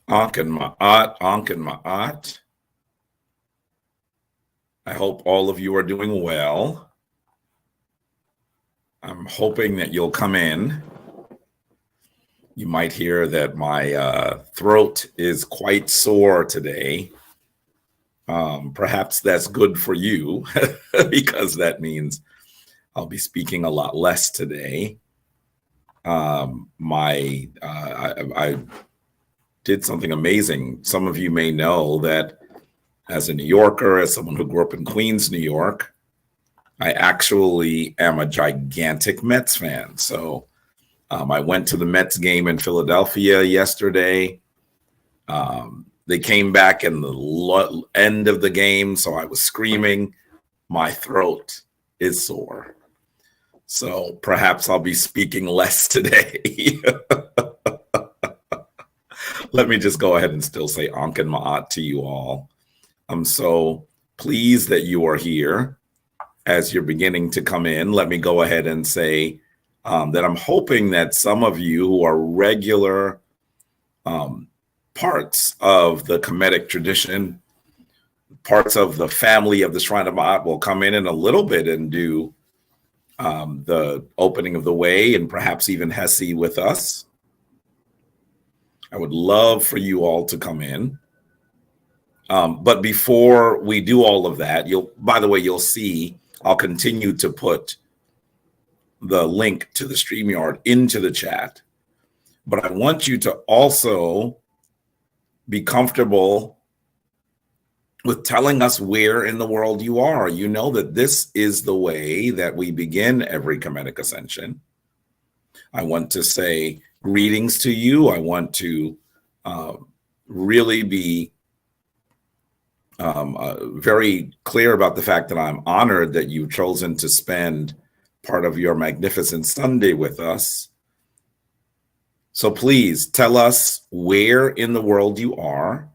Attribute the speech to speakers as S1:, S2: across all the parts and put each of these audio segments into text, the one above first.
S1: Ankin Ma'at, Ankin Ma'at. I hope all of you are doing well. I'm hoping that you'll come in. You might hear that my throat is quite sore today. Perhaps that's good for you because that means I'll be speaking a lot less today. I did something amazing. Some of you may know that as a New Yorker, as someone who grew up in Queens, New York, I actually am a gigantic Mets fan. So I went to the Mets game in Philadelphia yesterday. They came back in the end of the game, so I was screaming. My throat is sore. So perhaps I'll be speaking less today. Let me just go ahead and still say Ankin Ma'at to you all. I'm so pleased that you are here. As you're beginning to come in, let me go ahead and say that I'm hoping that some of you who are regular parts of the Kemetic tradition, parts of the family of the Shrine of Ma'at will come in a little bit and do the opening of the way and perhaps even Hesi with us. I would love for you all to come in. But before we do all of that, by the way, you'll see I'll continue to put the link to the StreamYard into the chat. But I want you to also be comfortable with telling us where in the world you are. You know that this is the way that we begin every Kemetic Ascension. I want to say greetings to you. I want to really be very clear about the fact that I'm honored that you've chosen to spend part of your magnificent Sunday with us. So please tell us where in the world you are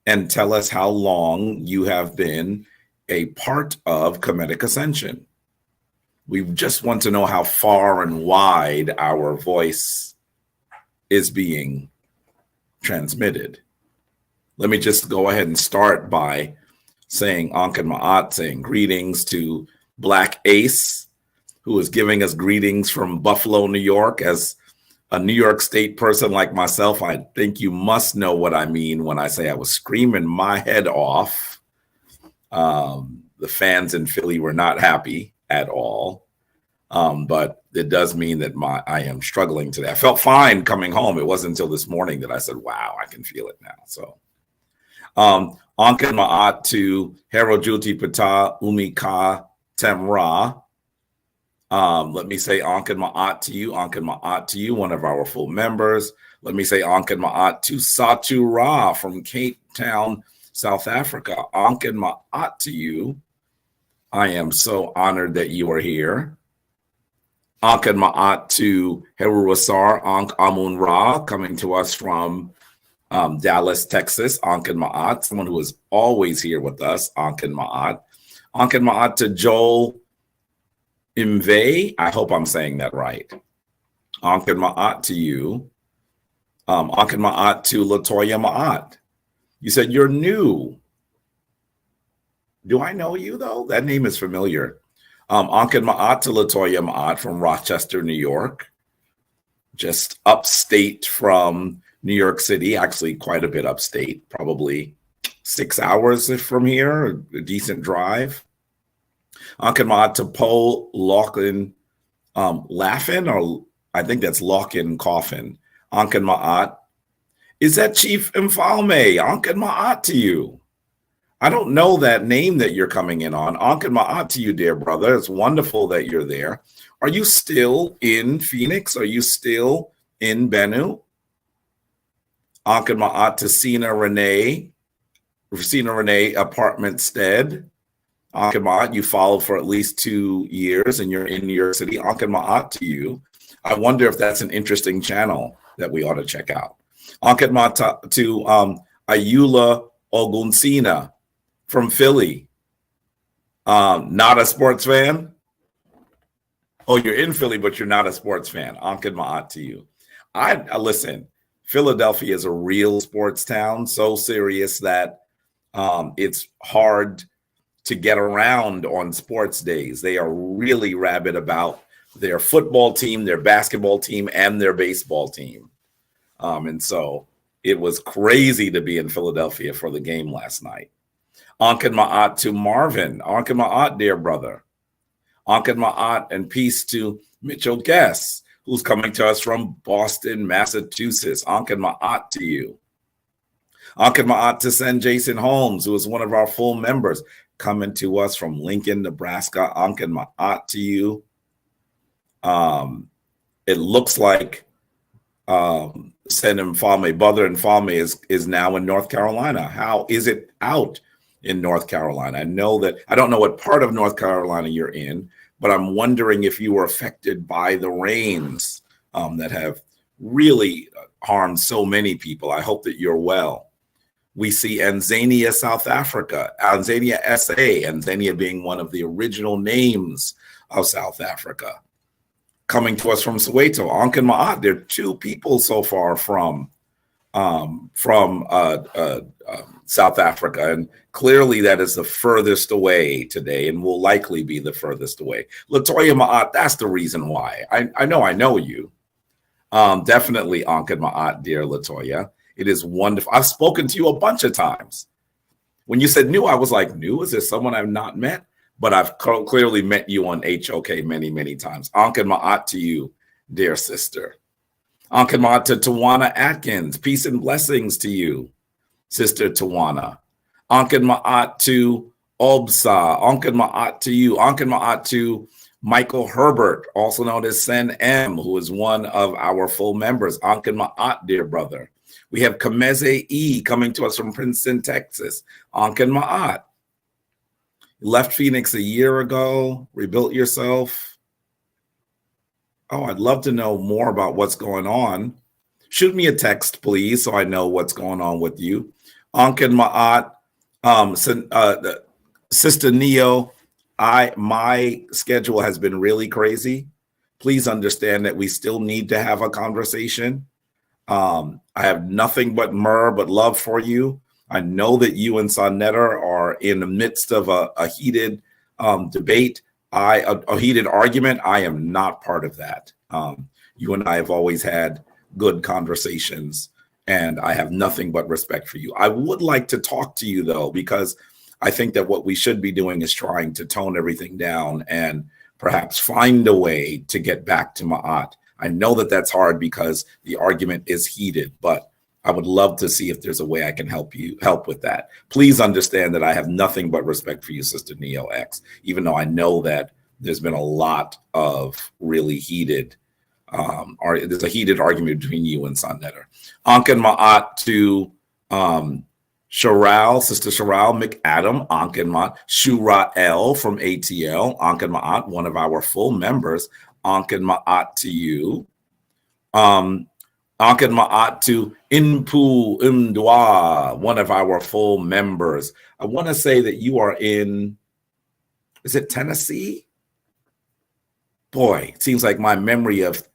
S1: and tell us how long you have been a part of Kemetic Ascension. We just want to know how far and wide our voice is being transmitted. Let me just go ahead and start by saying Ankin Ma'at, saying greetings to Black Ace, who is giving us greetings from Buffalo, New York. As a New York State person like myself, I think you must know what I mean when I say I was screaming my head off. The fans in Philly were not happy at all. But it does mean that I am struggling today. I felt fine coming home. It wasn't until this morning that I said, wow, I can feel it now. So Ankin Ma'at to Herojuti Pata Umika Temra. Let me say Ankin Ma'at to you. Ankin Ma'at to you, one of our full members. Let me say Ankin Ma'at to Satu Ra from Cape Town, South Africa. Ankin Ma'at to you. I am so honored that you are here. Ankin Ma'at to Heru Asar Ankh Amun Ra, coming to us from Dallas, Texas. Ankin Ma'at, someone who is always here with us. Ankin Ma'at. Ankin Ma'at to Joel Imve. I hope I'm saying that right. Ankin Ma'at to you. Ankin Ma'at to Latoya Ma'at. You said you're new. Do I know you, though? That name is familiar. Ankin Ma'at to Latoya Ma'at from Rochester, New York. Just upstate from New York City, actually quite a bit upstate, probably 6 hours from here, a decent drive. Ankin Ma'at to Paul Lachlan Laughin, or I think that's Lachlan Coffin. Ankin Ma'at. Is that Chief Mfalme? Ankin Ma'at to you. I don't know that name that you're coming in on. Ankin Ma'at to you, dear brother. It's wonderful that you're there. Are you still in Phoenix? Are you still in Benue? Ankin Ma'at to Sina Renee Apartment Stead. Ankin Ma'at, you followed for at least 2 years and you're in New York City. Ankin Ma'at to you. I wonder if that's an interesting channel that we ought to check out. Ankin Ma'at to Ayula Ogunsina from Philly. Not a sports fan? Oh, you're in Philly, but you're not a sports fan. Ankin Ma'at to you. I listen, Philadelphia is a real sports town, so serious that it's hard to get around on sports days. They are really rabid about their football team, their basketball team, and their baseball team. And so it was crazy to be in Philadelphia for the game last night. Ankh and Ma'at to Marvin. Ankh and Ma'at, dear brother. Ankh and Ma'at, and peace to Mitchell Guest, who's coming to us from Boston, Massachusetts. Ankh and Ma'at to you. Ankh and Ma'at to send Jason Holmes, who is one of our full members, coming to us from Lincoln, Nebraska. Ankh and Ma'at to you. It looks like Sen and Fame, Brother and Fame is now in North Carolina. How is it out in North Carolina? I know that, I don't know what part of North Carolina you're in, but I'm wondering if you were affected by the rains that have really harmed so many people. I hope that you're well. We see Anzania, South Africa, Anzania SA, Anzania being one of the original names of South Africa. Coming to us from Soweto, Ankh and Ma'at. There are two people so far from South Africa, and clearly that is the furthest away today, and will likely be the furthest away. Latoya Ma'at, that's the reason why. I know you. Definitely Ankh and Ma'at, dear Latoya. It is wonderful. I've spoken to you a bunch of times. When you said new, I was like, new? Is there someone I've not met? But I've clearly met you on HOK many, many times. Ankh and Ma'at to you, dear sister. Ankh and Ma'at to Tawana Atkins. Peace and blessings to you, Sister Tawana. Ankh and Ma'at to Obsa. Ankh and Ma'at to you. Ankh and Ma'at to Michael Herbert, also known as Sen M, who is one of our full members. Ankh and Ma'at, dear brother. We have Kameze E coming to us from Princeton, Texas. Ankh and Ma'at. Left Phoenix a year ago, rebuilt yourself. Oh, I'd love to know more about what's going on. Shoot me a text, please, so I know what's going on with you. Ankh and Ma'at, Sister Neo, my schedule has been really crazy. Please understand that we still need to have a conversation. I have nothing but love for you. I know that you and Sonetta are in the midst of a heated debate, a heated argument. I am not part of that. You and I have always had good conversations, and I have nothing but respect for you. I would like to talk to you, though, because I think that what we should be doing is trying to tone everything down and perhaps find a way to get back to Ma'at. I know that that's hard because the argument is heated, but I would love to see if there's a way I can help with that. Please understand that I have nothing but respect for you, Sister Neo X, even though I know that there's been a lot of really heated, there's a heated argument between you and Sonetta. Ankh and Ma'at to Sharal, Sister Sharal McAdam, Ankh and Ma'at, Shura L from ATL, Ankh and Ma'at, one of our full members. Ankh and Ma'at to you. Ankh and Ma'at to Inpu Imdwa, one of our full members. I want to say that you are in, is it Tennessee? Boy, it seems like my memory of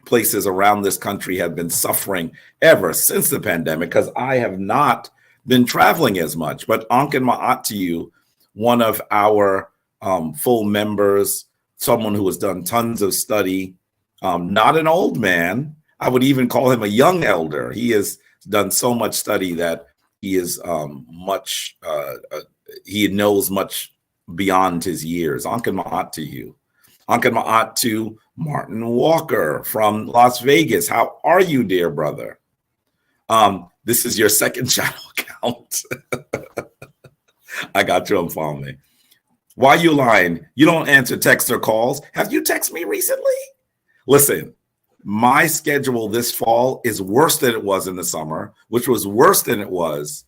S1: places around this country have been suffering ever since the pandemic because I have not been traveling as much. But Ankh and Ma'at to you, one of our full members, someone who has done tons of study, not an old man. I would even call him a young elder. He has done so much study that he is he knows much beyond his years. Ankh and Ma'at to you. Ankh and Ma'at to Martin Walker from Las Vegas. How are you, dear brother? This is your second channel account. I got you on Fame. Why you lying? You don't answer texts or calls. Have you texted me recently? Listen. My schedule this fall is worse than it was in the summer, which was worse than it was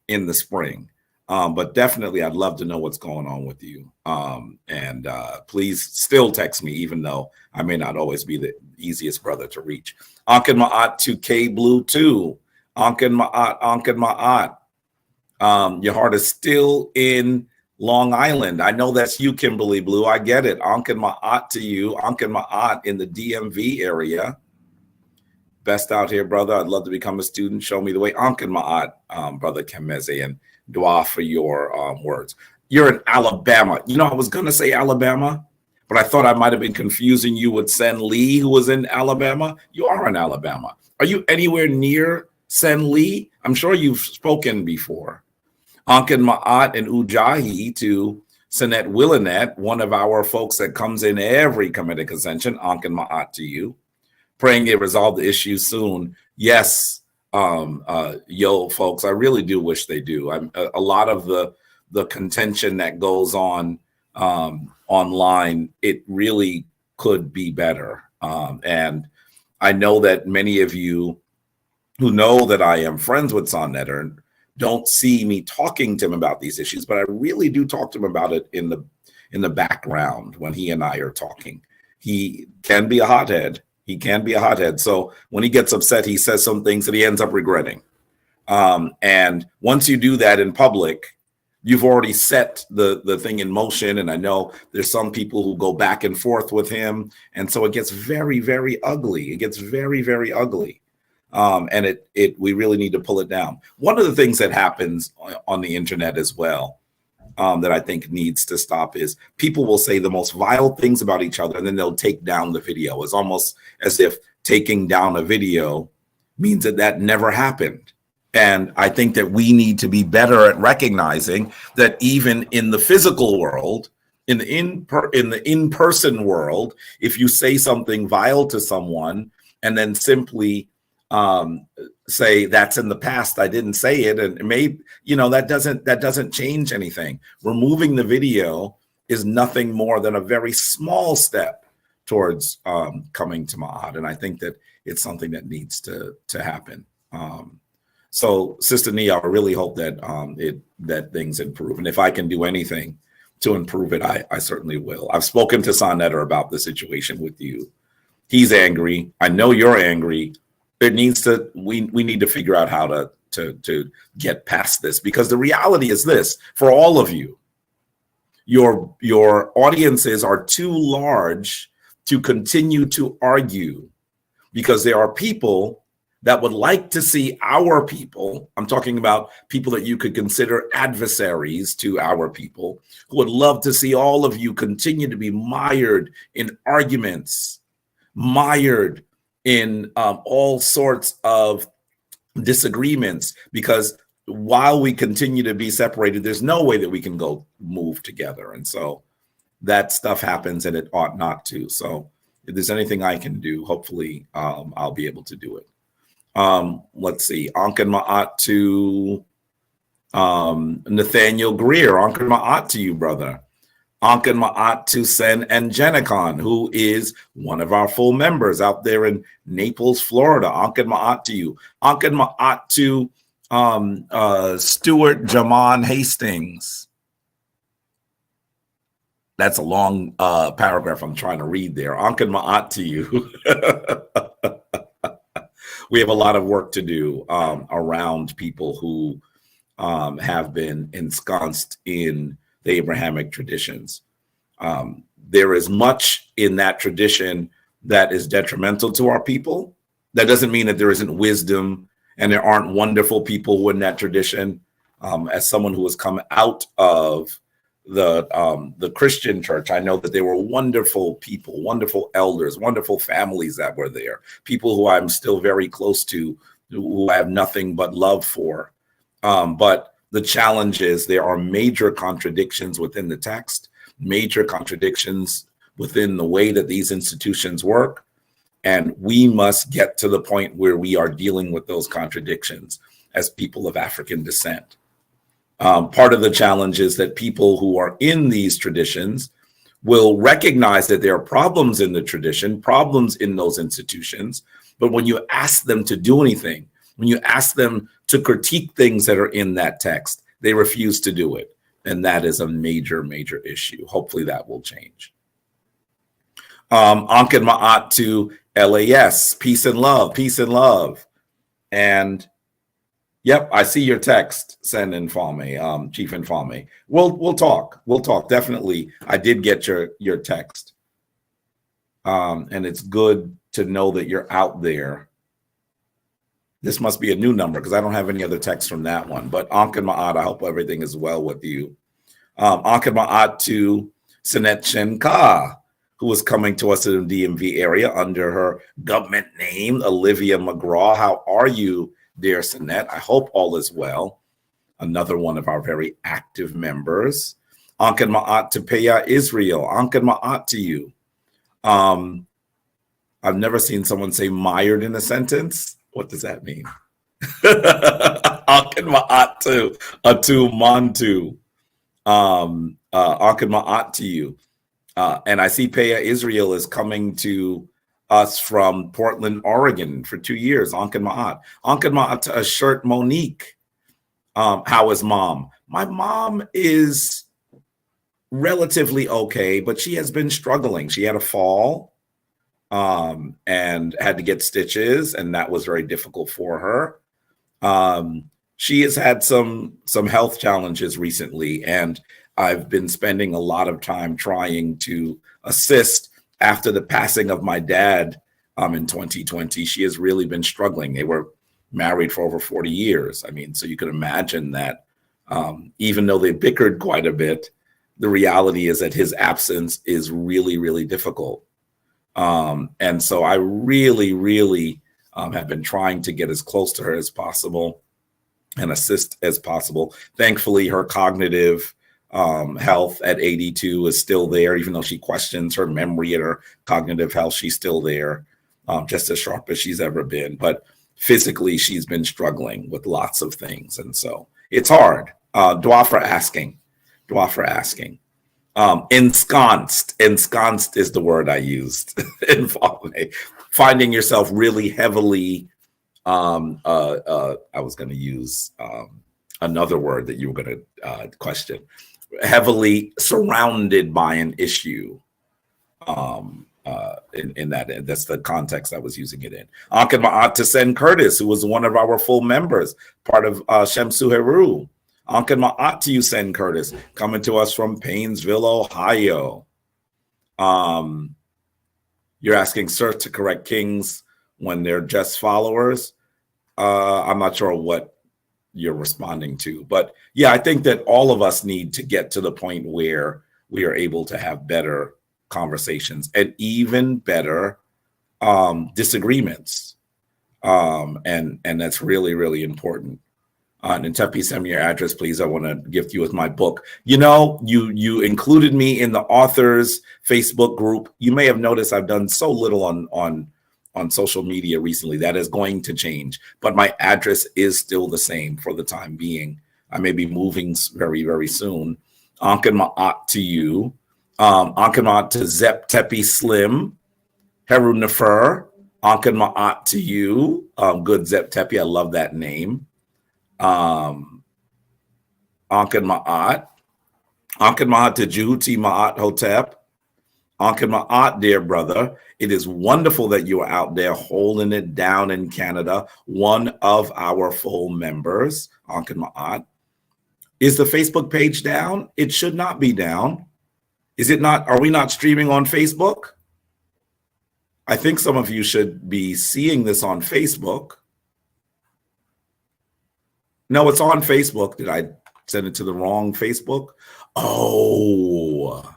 S1: in the spring. But definitely, I'd love to know what's going on with you. And please still text me, even though I may not always be the easiest brother to reach. Ankh and Ma'at to K Blue 2. Ankh and Ma'at, Ankh and Ma'at. Your heart is still in Long Island. I know that's you, Kimberly Blue. I get it. Ankh and Ma'at to you. Ankh and Ma'at in the DMV area. Best out here, brother. I'd love to become a student. Show me the way. Ankin Ma'at, brother Kemeze, and dua for your words. You're in Alabama. You know, I was going to say Alabama, but I thought I might have been confusing you with Sen Lee, who was in Alabama. You are in Alabama. Are you anywhere near Sen Lee? I'm sure you've spoken before. Ankin Ma'at and Ujahi to Sanet Willanet, one of our folks that comes in every Kemetic Ascension. Ankin Ma'at to you. Praying they resolve the issue soon. Yes, yo, folks, I really do wish they do. A lot of the contention that goes on online, it really could be better. And I know that many of you who know that I am friends with Sonnetter don't see me talking to him about these issues, but I really do talk to him about it in the background when he and I are talking. He can be a hothead. He can be a hothead. So when he gets upset, he says some things that he ends up regretting. And once you do that in public, you've already set the thing in motion. And I know there's some people who go back and forth with him. And so it gets very, very ugly. It gets very, very ugly. And we really need to pull it down. One of the things that happens on the internet as well, that I think needs to stop is people will say the most vile things about each other and then they'll take down the video. It's almost as if taking down a video means that never happened. And I think that we need to be better at recognizing that even in the physical world, in the in-person world, if you say something vile to someone and then simply say that's in the past, I didn't say it, and maybe that doesn't change anything. Removing the video is nothing more than a very small step towards coming to Ma'at, and I think that it's something that needs to happen. So Sister Nia, I really hope that that things improve, and if I can do anything to improve it, I certainly will. I've spoken to Sonnetter about the situation with you. He's angry. I know you're angry. We need to figure out how to get past this, because the reality is this: for all of you, your audiences are too large to continue to argue, because there are people that would like to see our people, I'm talking about people that you could consider adversaries to our people, who would love to see all of you continue to be mired in arguments, mired in all sorts of disagreements, because while we continue to be separated, there's no way that we can go move together. And so that stuff happens, and it ought not to. So if there's anything I can do, hopefully I'll be able to do it. Let's see. Ankin Ma'at to Nathaniel Greer. Ankin Ma'at to you, brother. Ankin Ma'at to Sen and Jenicon, who is one of our full members out there in Naples, Florida. Ankin Ma'at to you. Ankin Ma'at to Stuart Jaman Hastings. That's a long paragraph I'm trying to read there. Ankin Ma'at to you. We have a lot of work to do around people who have been ensconced in the Abrahamic traditions. There is much in that tradition that is detrimental to our people. That doesn't mean that there isn't wisdom and there aren't wonderful people who are in that tradition. As someone who has come out of the Christian church, I know that there were wonderful people, wonderful elders, wonderful families that were there, people who I'm still very close to, who I have nothing but love for. But the challenge is there are major contradictions within the text, major contradictions within the way that these institutions work. And we must get to the point where we are dealing with those contradictions as people of African descent. Part of the challenge is that people who are in these traditions will recognize that there are problems in the tradition, problems in those institutions. But when you ask them to do anything, when you ask them to critique things that are in that text, they refuse to do it. And that is a major, major issue. Hopefully that will change. Ankin Ma'at to LAS, peace and love, peace and love. And yep, I see your text, Sen Infame, Chief Infame. We'll talk. We'll talk. Definitely. I did get your text. And it's good to know that you're out there This must be a new number because I don't have any other text from that one. But Ankh and Ma'at, I hope everything is well with you. Ankh and Ma'at to Sinet Shenka, who is coming to us in the DMV area under her government name, Olivia McGraw. How are you, dear Sinet? I hope all is well. Another one of our very active members. Ankh and Ma'at to Peya Israel. Ankh and Ma'at to you. I've never seen someone say mired in a sentence. What does that mean? Ankh and Ma'at to Atu Mantu. Ankh and Ma'at to you. And I see Peya Israel is coming to us from Portland, Oregon for 2 years. Ankh and Ma'at. Ankh and Ma'at to Shirt Monique. How is mom? My mom is relatively okay, but she has been struggling. She had a fall and had to get stitches, and that was very difficult for her. She has had some health challenges recently, and I've been spending a lot of time trying to assist after the passing of my dad in 2020. She has really been struggling. They were married for over 40 years. I mean, so you can imagine that even though they bickered quite a bit, the reality is that his absence is really, really difficult. And so I really, really have been trying to get as close to her as possible and assist as possible. Thankfully, her cognitive health at 82 is still there, even though she questions her memory and her cognitive health. She's still there, just as sharp as she's ever been. But physically, she's been struggling with lots of things. And so it's hard. Dua for asking. Ensconced is the word I used. Finding yourself really heavily. I was going to use another word that you were going to question. Heavily surrounded by an issue. In that, that's the context I was using it in. Ankh and Ma'at to Sen Curtis, who was one of our full members, part of Shemsu Heru. Ankh and Ma'at to you, Sen Curtis, coming to us from Painesville, Ohio. You're asking Sir to correct kings when they're just followers. I'm not sure what you're responding to, but yeah, I think that all of us need to get to the point where we are able to have better conversations and even better disagreements. And that's really, really important. And Tepi, send me your address, please. I want to gift you with my book. You know, you included me in the authors Facebook group. You may have noticed I've done so little on social media recently. That is going to change, but my address is still the same for the time being. I may be moving very, very soon. Ankh and Ma'at to you. Ankh and Ma'at to Zep Tepi Slim. Heru Nefer. Ankh and Ma'at to you. Good Zep Tepi. I love that name. Ankh and Ma'at. Ankh and Ma'at to Juhuti Ma'at Hotep. Ankh and Ma'at, dear brother. It is wonderful that you are out there holding it down in Canada. One of our full members, Ankh and Ma'at. Is the Facebook page down? It should not be down. Is it not? Are we not streaming on Facebook? I think some of you should be seeing this on Facebook. No, it's on Facebook. Did I send it to the wrong Facebook? Oh,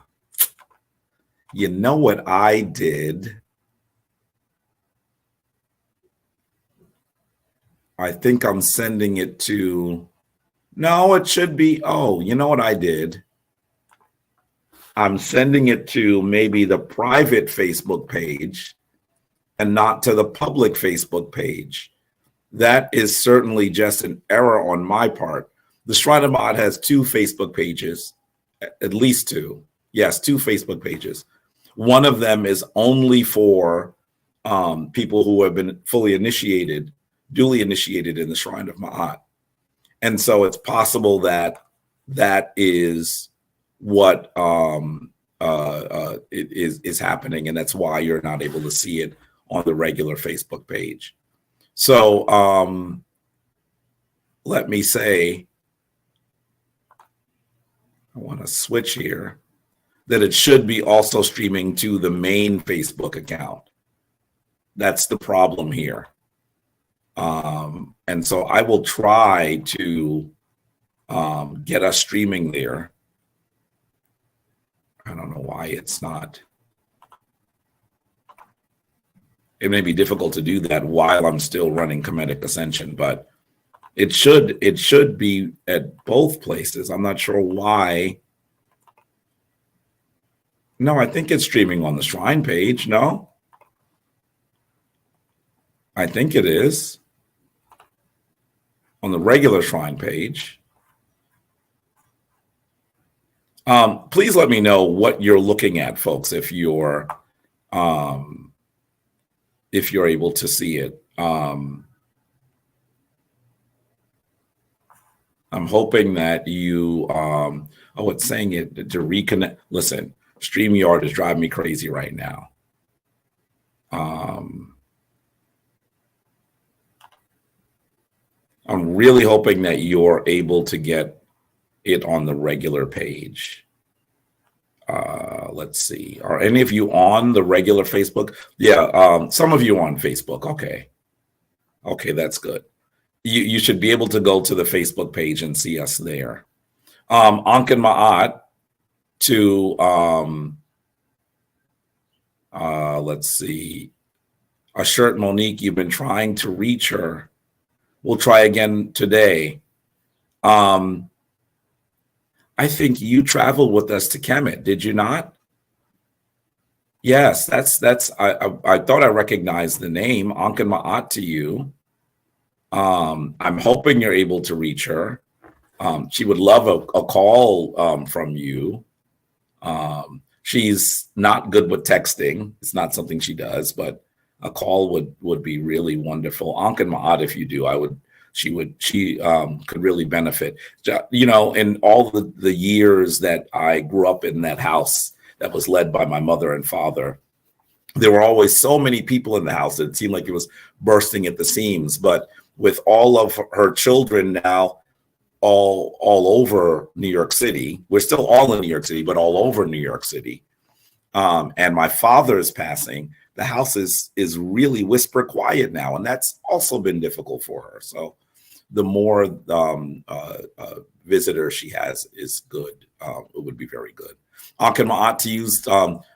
S1: you know what I did? I think I'm sending it to, no, it should be, oh, you know what I did? I'm sending it to maybe the private Facebook page and not to the public Facebook page. That is certainly just an error on my part. The Shrine of Ma'at has 2 Facebook pages, at least 2. Yes, 2 Facebook pages. One of them is only for people who have been duly initiated in the Shrine of Ma'at. And so it's possible that that is what is happening, and that's why you're not able to see it on the regular Facebook page. So let me say, I want to switch here, that it should be also streaming to the main Facebook account. That's the problem here. And so I will try to get us streaming there. I don't know why it's not. It may be difficult to do that while I'm still running Kemetic Ascension, but it should be at both places. I'm not sure why. No, I think it's streaming on the Shrine page. No, I think it is on the regular Shrine page. Please let me know what you're looking at, folks, if you're able to see it. I'm hoping that you, oh, it's saying it to reconnect. Listen, StreamYard is driving me crazy right now. I'm really hoping that you're able to get it on the regular page. Let's see. Are any of you on the regular Facebook? Yeah, some of you on Facebook. Okay. Okay, that's good. You should be able to go to the Facebook page and see us there. Ankin Ma'at to, let's see. Ashert Monique, you've been trying to reach her. We'll try again today. I think you traveled with us to Kemet, did you not? Yes, that's I thought I recognized the name. Ankin Ma'at to you. I'm hoping you're able to reach her. She would love a call from you. She's not good with texting. It's not something she does, but a call would be really wonderful. Ankin Ma'at, if you do, she could really benefit. You know, in all the years that I grew up in that house that was led by my mother and father, there were always so many people in the house that it seemed like it was bursting at the seams. But with all of her children now all over New York City, we're still all in New York City, but all over New York City. And my father's passing, the house is really whisper quiet now, and that's also been difficult for her. So the more visitors she has is good. It would be very good. Ankin Ma'at to use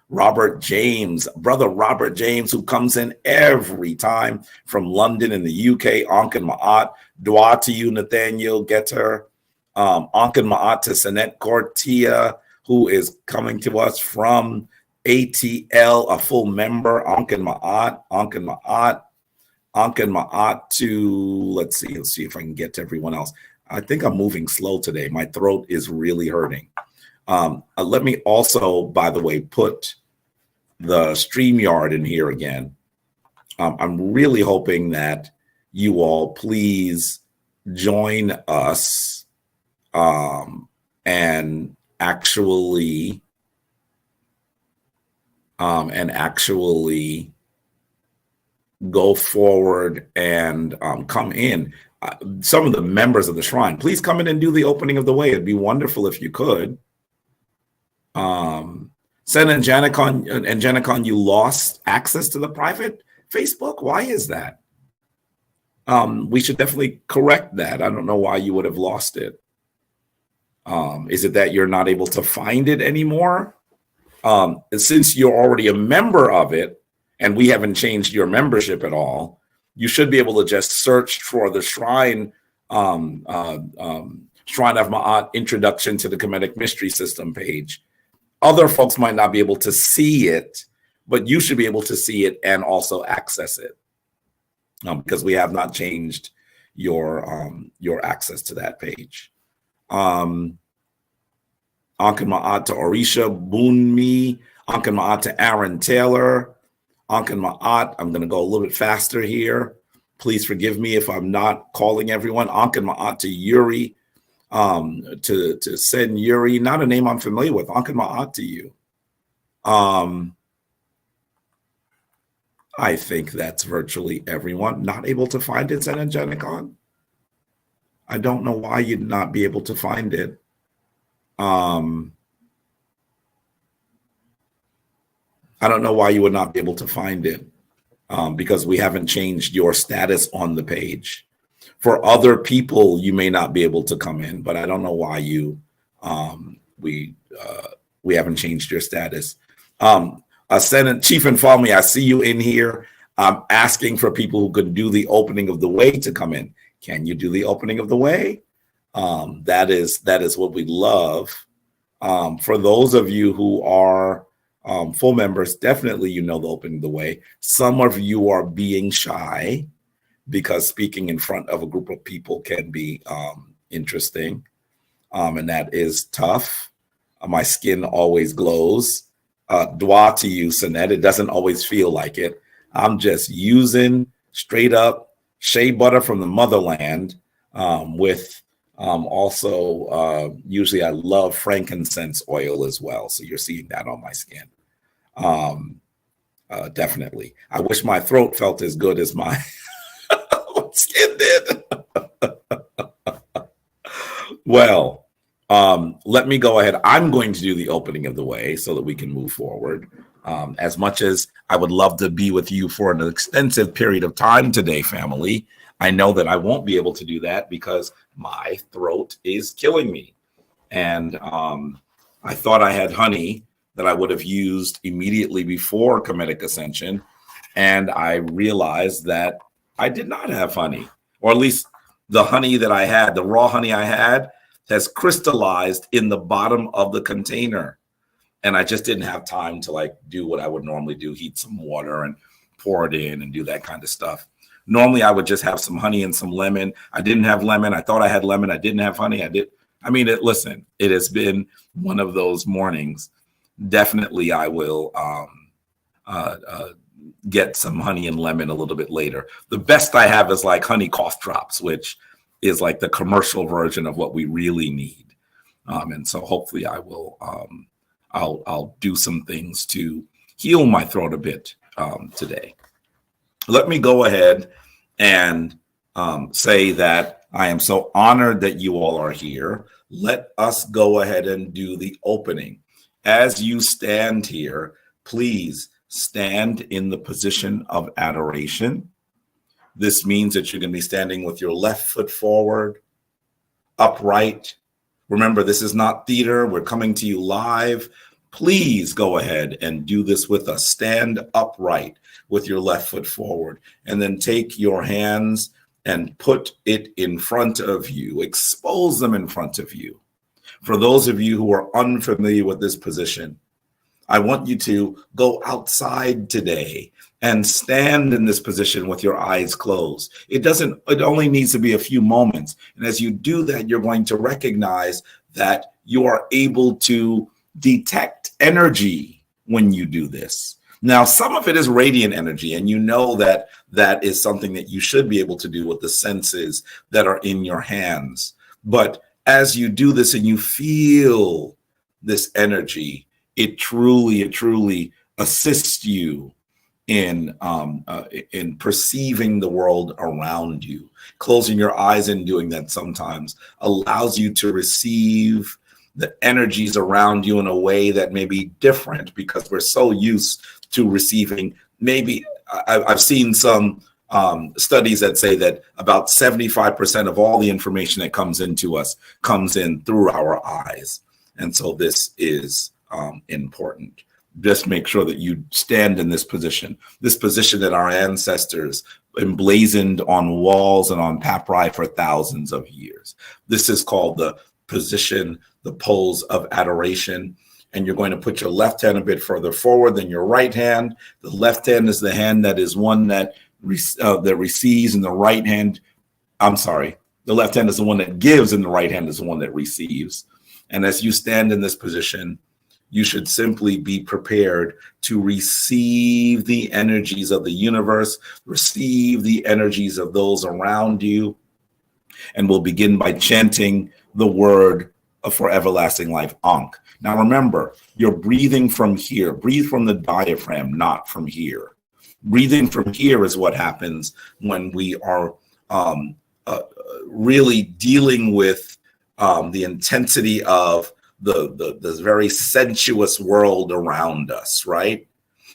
S1: Robert James, brother Robert James, who comes in every time from London in the UK. Ankin Ma'at. Dua to you, Nathaniel Getter. Ankin Ma'at to Sanette Cortia, who is coming to us from ATL, a full member. Ankin Ma'at. Ankin Ma'at. Ankin Ma'at to, let's see if I can get to everyone else. I think I'm moving slow today. My throat is really hurting. Let me also, by the way, put the StreamYard in here again. I'm really hoping that you all please join us and actually go forward and come in. Some of the members of the shrine, please come in and do the opening of the way. It'd be wonderful if you could. Sen and Janicon, you lost access to the private Facebook. Why is that? We should definitely correct that. I don't know why you would have lost it. Is it that you're not able to find it anymore? Since you're already a member of it and we haven't changed your membership at all, you should be able to just search for the Shrine of Ma'at Introduction to the Kemetic Mystery System page. Other folks might not be able to see it, but you should be able to see it and also access it because we have not changed your access to that page. Ankin Ma'at to Orisha Bunmi, Ankin Ma'at to Aaron Taylor, Ankin Ma'at. I'm going to go a little bit faster here. Please forgive me if I'm not calling everyone. Ankin Ma'at to Yuri, to Sen Yuri, not a name I'm familiar with. Ankin Ma'at to you. I think that's virtually everyone. Not able to find it, Sen and Janicon. I don't know why you'd not be able to find it. I don't know why you would not be able to find it. because we haven't changed your status on the page. For other people, you may not be able to come in, but I don't know why we haven't changed your status. Senate Chief and Follow Me, I see you in here. I'm asking for people who could do the opening of the way to come in. Can you do the opening of the way? That is what we love. For those of you who are full members, definitely you know the opening of the way. Some of you are being shy because speaking in front of a group of people can be interesting, and that is tough. My skin always glows. Dua to you, Sanette. It doesn't always feel like it. I'm just using straight up shea butter from the motherland with also usually I love frankincense oil as well. So you're seeing that on my skin. Definitely. I wish my throat felt as good as my skin did. Well, let me go ahead. I'm going to do the opening of the way so that we can move forward. As much as I would love to be with you for an extensive period of time today, family, I know that I won't be able to do that because my throat is killing me. And I thought I had honey that I would have used immediately before Kemetic Ascension. And I realized that I did not have honey, or at least the honey that I had, the raw honey I had, has crystallized in the bottom of the container. And I just didn't have time to like do what I would normally do, heat some water and pour it in and do that kind of stuff. Normally I would just have some honey and some lemon. I didn't have lemon. I thought I had lemon. I didn't have honey. Listen, it has been one of those mornings. Definitely I will get some honey and lemon a little bit later. The best I have is like honey cough drops, which is like the commercial version of what we really need. And so hopefully I will, I'll do some things to heal my throat a bit today. Let me go ahead and say that I am so honored that you all are here. Let us go ahead and do the opening. As you stand here, please stand in the position of adoration. This means that you're going to be standing with your left foot forward, upright. Remember, this is not theater. We're coming to you live. Please go ahead and do this with us. Stand upright with your left foot forward, and then take your hands and put it in front of you. Expose them in front of you. For those of you who are unfamiliar with this position, I want you to go outside today and stand in this position with your eyes closed. It only needs to be a few moments. And as you do that, you're going to recognize that you are able to detect energy when you do this. Now, some of it is radiant energy, and you know that that is something that you should be able to do with the senses that are in your hands. But as you do this and you feel this energy, it truly assists you in perceiving the world around you. Closing your eyes and doing that sometimes allows you to receive the energies around you in a way that may be different, because we're so used to receiving. Maybe I've seen some studies that say that about 75% of all the information that comes into us comes in through our eyes. And so this is important. Just make sure that you stand in this position that our ancestors emblazoned on walls and on papyri for thousands of years. This is called the position, the pose of adoration. And you're going to put your left hand a bit further forward than your right hand. The left hand is the hand that is one that receives, and the right hand, the left hand is the one that gives, and the right hand is the one that receives. And as you stand in this position, you should simply be prepared to receive the energies of the universe, receive the energies of those around you. And we'll begin by chanting the word for everlasting life, Ankh. Now remember, you're breathing from here. Breathe from the diaphragm, not from here. Breathing from here is what happens when we are really dealing with the intensity of the very sensuous world around us, right?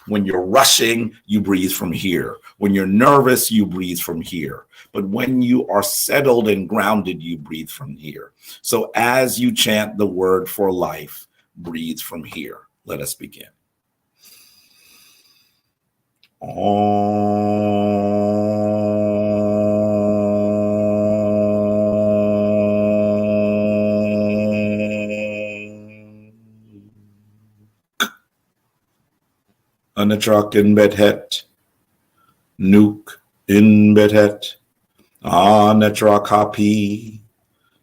S1: When you're rushing, you breathe from here. When you're nervous, you breathe from here. But when you are settled and grounded, you breathe from here. So as you chant the word for life, breathe from here. Let us begin. Anatrak in Bedhet, Nuke in Bedhet, Anatrak happy,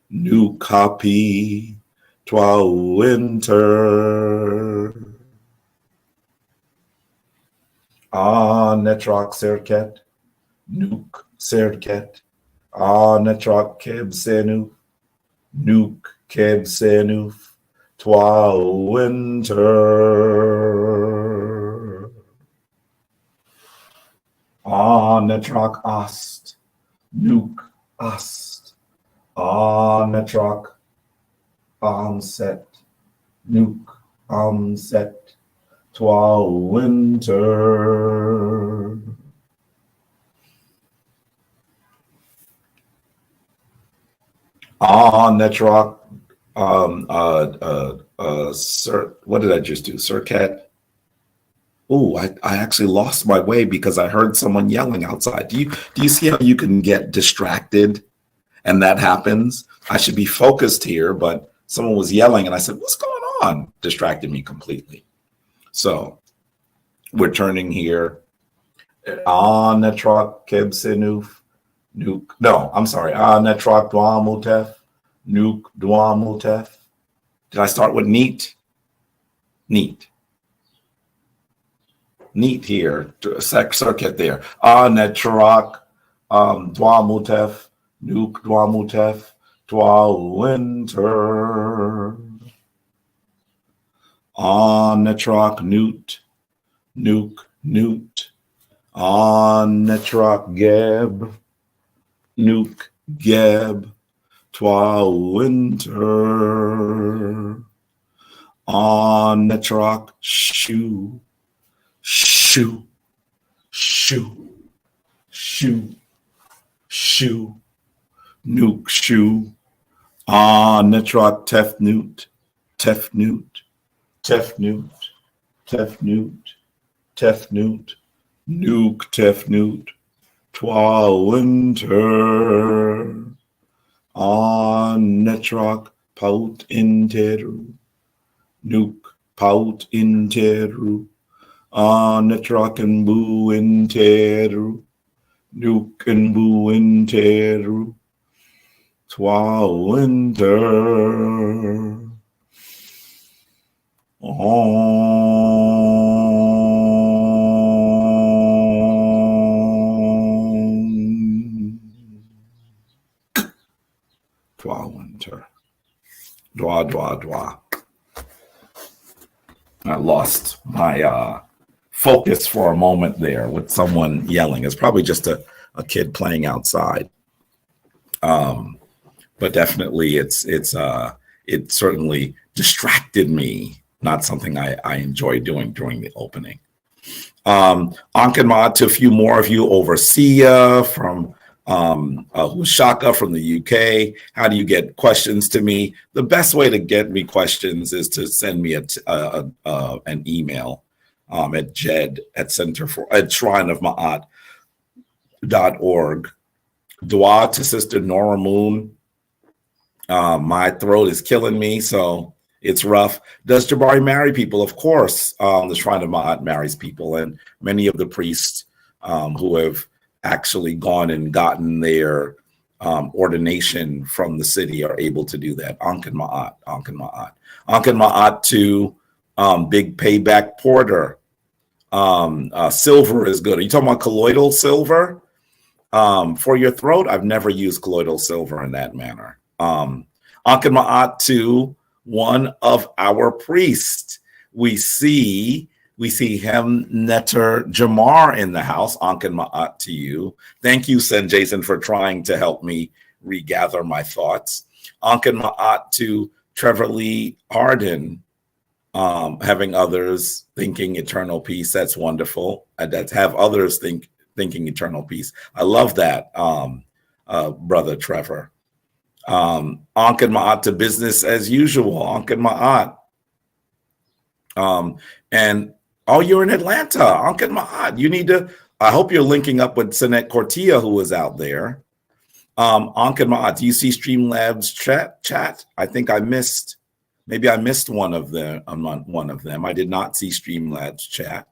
S1: Nuke happy, Twa winter. Anatrak Serket, Nuke Serket, Anatrak Keb Senuf, Nuke Keb Senuf, Twa winter. Anatrak Ast, Nuke Ast, Anatrak Amset, Nuke Amset, Twa winter. Anatrak what did I just do? Circat. Oh, I actually lost my way because I heard someone yelling outside. Do you see how you can get distracted and that happens? I should be focused here, but someone was yelling and I said, what's going on? Distracted me completely. So we're turning here. Anatrak Kebsenuf, Nuke. No, I'm sorry. Anatrak Dwamutef, Nuke Dwamutef. Did I start with neat? Neat. Neat here, circuit there. Anatrak Dwamutef, Nuke Dwamutef, Twa winter. Anatrak Newt, Nuke Newt. Anatrak Geb, Nuke Geb, Twa winter. Anatrak Shoe, Shoe, Shoe, Shoe, Shoe, Nuke Shoe. Anatrak Tef Newt, Tef Newt, Tef Newt, Tef Newt, Tef Newt, Nuke Tef Newt, Twa winter. Anatrak Pout Interu, Nuke Pout Interu. Anatrak and Boo Interu, Nuke and Boo Interu, Twa winter. Twa winter. Dwa, dwa, dwa. I lost my focus for a moment there with someone yelling. It's probably just a kid playing outside. But definitely it certainly distracted me. Not something I enjoy doing during the opening. Ankan Ma'at to a few more of you. Overseer from Hushaka from the UK. How do you get questions to me? The best way to get me questions is to send me an email at shrineofma'at.org. Dua to Sister Nora Moon. My throat is killing me, so it's rough. Does Jabari marry people? Of course, the Shrine of Ma'at marries people, and many of the priests who have actually gone and gotten their ordination from the city are able to do that. Ankan Ma'at, Ankan Ma'at. Ankan Ma'at to Big Payback Porter. Silver is good. Are you talking about colloidal silver? For your throat, I've never used colloidal silver in that manner. Ankan Ma'at to one of our priests. We see him, Netter Jamar, in the house. Ankan Ma'at to you. Thank you, Sen Jason, for trying to help me regather my thoughts. Ankan Ma'at to Trevor Lee Arden. Having others thinking eternal peace, that's wonderful. That's have others thinking eternal peace. I love that, Brother Trevor. Ankh and Ma'at to business as usual. Ankh and Ma'at. And oh, you're in Atlanta. Ankh and Ma'at. You need to, I hope you're linking up with Sinet Cortia, who was out there. Ankh and Ma'at, do you see Streamlabs chat? I think I missed, maybe I missed one of them. I did not see Streamlabs chat.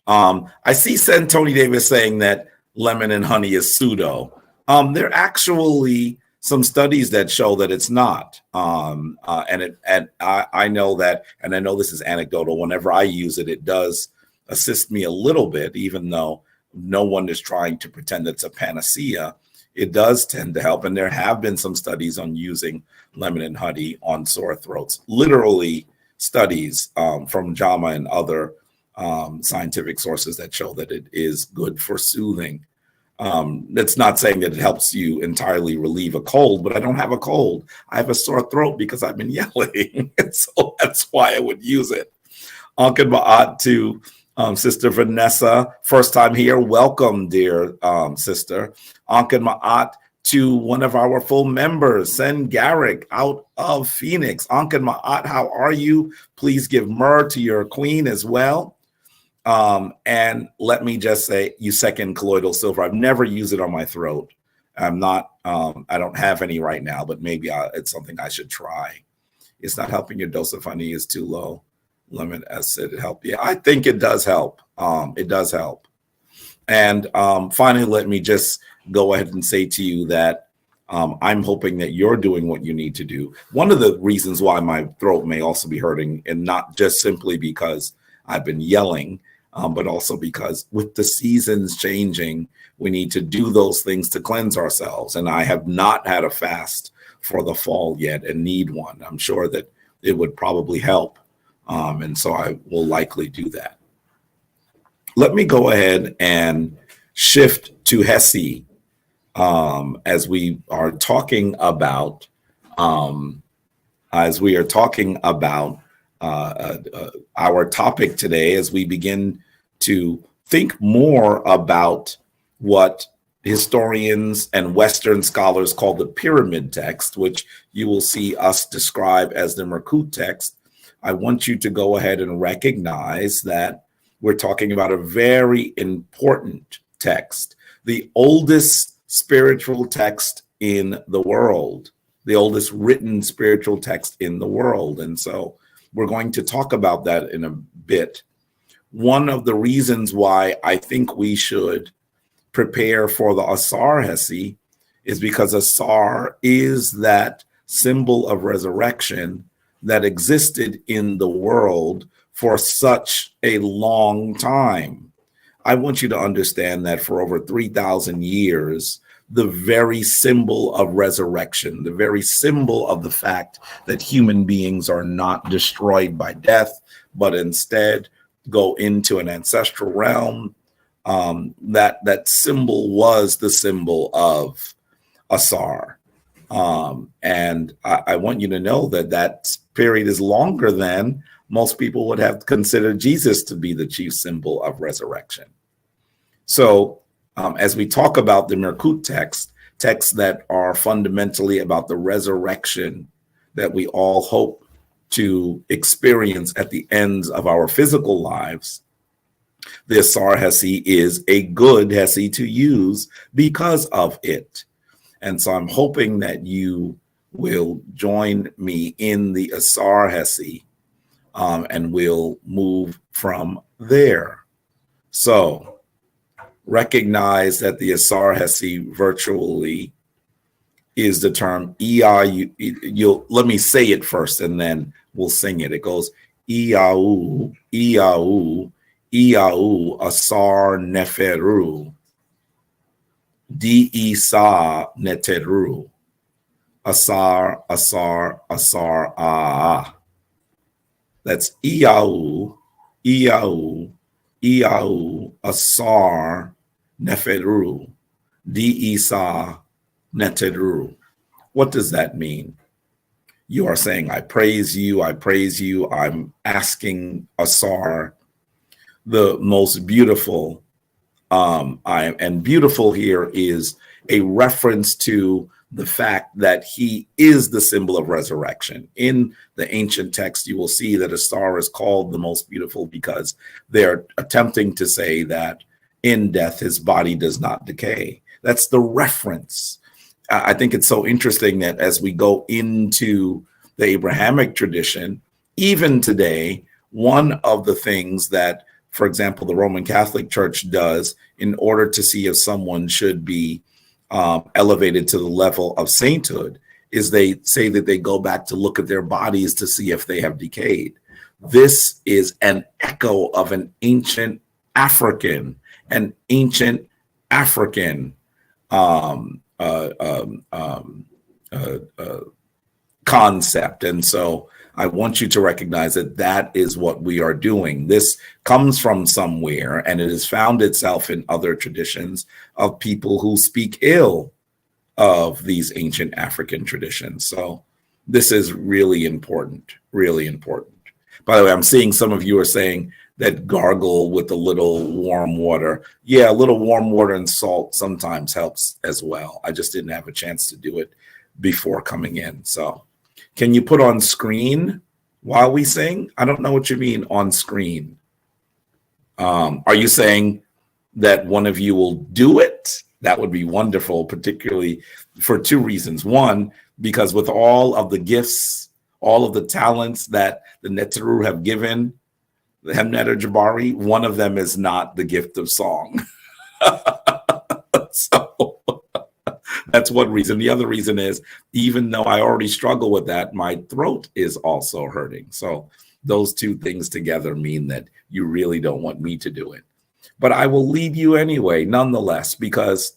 S1: I see Tony Davis saying that lemon and honey is pseudo. There are actually some studies that show that it's not. And I know that, and I know this is anecdotal. Whenever I use it, it does assist me a little bit, even though no one is trying to pretend it's a panacea. It does tend to help. And there have been some studies on using lemon and honey on sore throats, literally studies from JAMA and other scientific sources that show that it is good for soothing. That's not saying that it helps you entirely relieve a cold, but I don't have a cold. I have a sore throat because I've been yelling. And so that's why I would use it. Ankh and Ma'at to Sister Vanessa, first time here. Welcome, dear sister. Ankh and Ma'at to one of our full members, Sen Garrick out of Phoenix. Ankh and Ma'at, how are you? Please give myrrh to your queen as well. And let me just say, you second colloidal silver. I've never used it on my throat. I'm not, I don't have any right now, but maybe it's something I should try. It's not helping. Your dose of honey is too low. Lemon acid help. Yeah, I think it does help. It does help. And finally, let me just go ahead and say to you that I'm hoping that you're doing what you need to do. One of the reasons why my throat may also be hurting, and not just simply because I've been yelling, but also because with the seasons changing, we need to do those things to cleanse ourselves. And I have not had a fast for the fall yet and need one. I'm sure that it would probably help. And so I will likely do that. Let me go ahead and shift to Hesi as we are talking about our topic today, as we begin to think more about what historians and Western scholars call the pyramid text, which you will see us describe as the Mrkhut text. I want you to go ahead and recognize that we're talking about a very important text, the oldest spiritual text in the world, the oldest written spiritual text in the world. And so we're going to talk about that in a bit. One of the reasons why I think we should prepare for the Asar Hesi is because Asar is that symbol of resurrection that existed in the world for such a long time. I want you to understand that for over 3,000 years, the very symbol of resurrection, the very symbol of the fact that human beings are not destroyed by death, but instead go into an ancestral realm, that symbol was the symbol of Asar. And I want you to know that that period is longer than most people would have considered Jesus to be the chief symbol of resurrection. So as we talk about the Mrkhut texts that are fundamentally about the resurrection that we all hope to experience at the ends of our physical lives, the Asar Hesi is a good Hesi to use because of it. And so I'm hoping that you will join me in the Asar Hesi, and we'll move from there. So recognize that the Asar Hesi virtually is the term Iau. Let me say it first and then we'll sing it. It goes Iau, Iau, Iau, Asar Neferu, Di-Isa Neteru, Asar, Asar, Asar, Ah. That's Iau, Iau, Iau, Asar Neferu, Di-Isa Neteru. What does that mean? You are saying, I praise you, I praise you. I'm asking Asar, the most beautiful. And beautiful here is a reference to the fact that he is the symbol of resurrection. In the ancient text, you will see that a star is called the most beautiful because they're attempting to say that in death, his body does not decay. That's the reference. I think it's so interesting that as we go into the Abrahamic tradition, even today, one of the things that, for example, the Roman Catholic Church does in order to see if someone should be elevated to the level of sainthood is they say that they go back to look at their bodies to see if they have decayed. This is an echo of an ancient African um, uh, um, um, concept. And so I want you to recognize that that is what we are doing. This comes from somewhere, and it has found itself in other traditions of people who speak ill of these ancient African traditions. So this is really important, really important. By the way, I'm seeing some of you are saying that gargle with a little warm water. Yeah, a little warm water and salt sometimes helps as well. I just didn't have a chance to do it before coming in. So can you put on screen while we sing? I don't know what you mean on screen. Are you saying that one of you will do it? That would be wonderful, particularly for two reasons. One, because with all of the gifts, all of the talents that the Neteru have given the Hemnet or Jabari, one of them is not the gift of song. So that's one reason. The other reason is, even though I already struggle with that, my throat is also hurting. So those two things together mean that you really don't want me to do it. But I will lead you anyway, nonetheless, because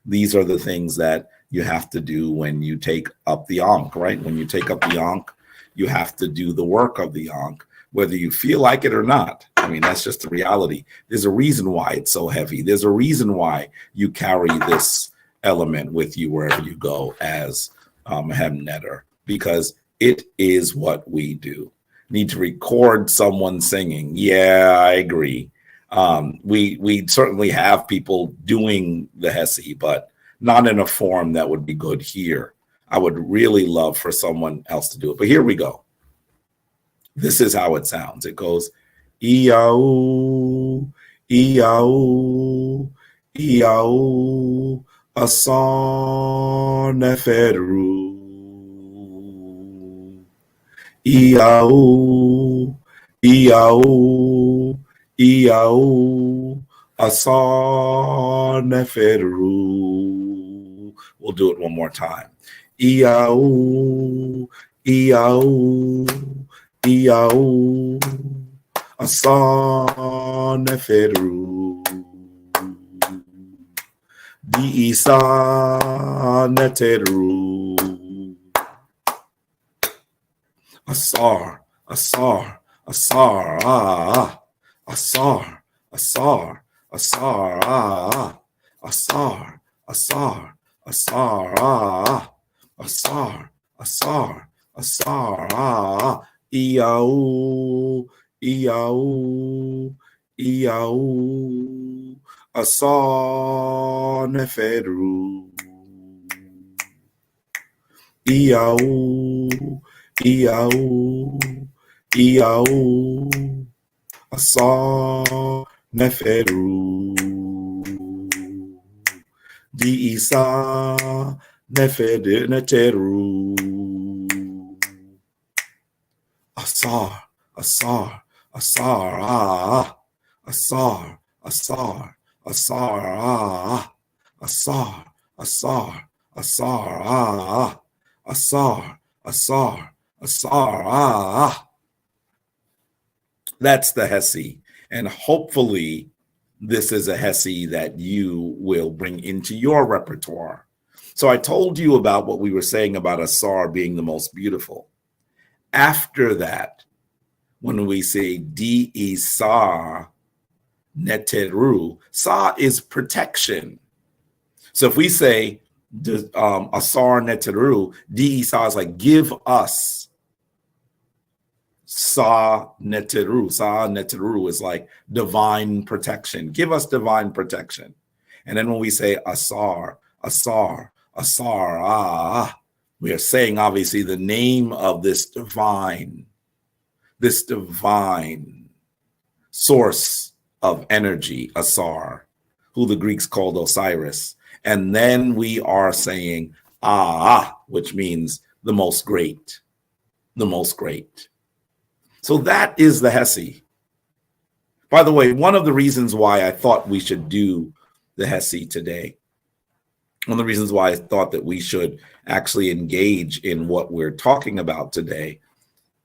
S1: these are the things that you have to do when you take up the Ankh, right? When you take up the Ankh, you have to do the work of the Ankh, whether you feel like it or not. I mean, that's just the reality. There's a reason why it's so heavy. There's a reason why you carry this element with you wherever you go as Hemnetter, because it is what we do. Need to record someone singing. Yeah, I agree. We certainly have people doing the Hesi, but not in a form that would be good here. I would really love for someone else to do it. But here we go. This is how it sounds. It goes, Iau, Iau, Iau, Asan Neferu. Iau, Iau, Iau, Asan Neferu. We'll do it one more time. Iau, Iau, Iau, Asan Neferu. Di Isa Neteru. Asar, Asar, Asar, ah, Asar, Asar, Asar, ah, Asar, Asar, Asar, ah, Asar, Asar, Asar, ah, Iau, Iau, Iau, Asar Neferu. Iau, Iau, Iau, Asar Neferu. Di Isa Neferu. Asar, Asar, Asar, ah, Asar, Asar, Asar, ah, Asar, Asar, Asar, ah, Asar, Asar, Asar, ah. That's the Hesi. And hopefully this is a Hesi that you will bring into your repertoire. So I told you about what we were saying about Asar being the most beautiful. After that, when we say Di Isa Neteru, Sa is protection. So if we say Asar Neteru, Di-Isa is like, give us. Sa Neteru is like divine protection. Give us divine protection. And then when we say Asar, we are saying obviously the name of this divine source of energy, Asar, who the Greeks called Osiris. And then we are saying which means the most great, the most great. So that is the Hesi. By the way, one of the reasons why I thought we should do the Hesi today, one of the reasons why I thought that we should actually engage in what we're talking about today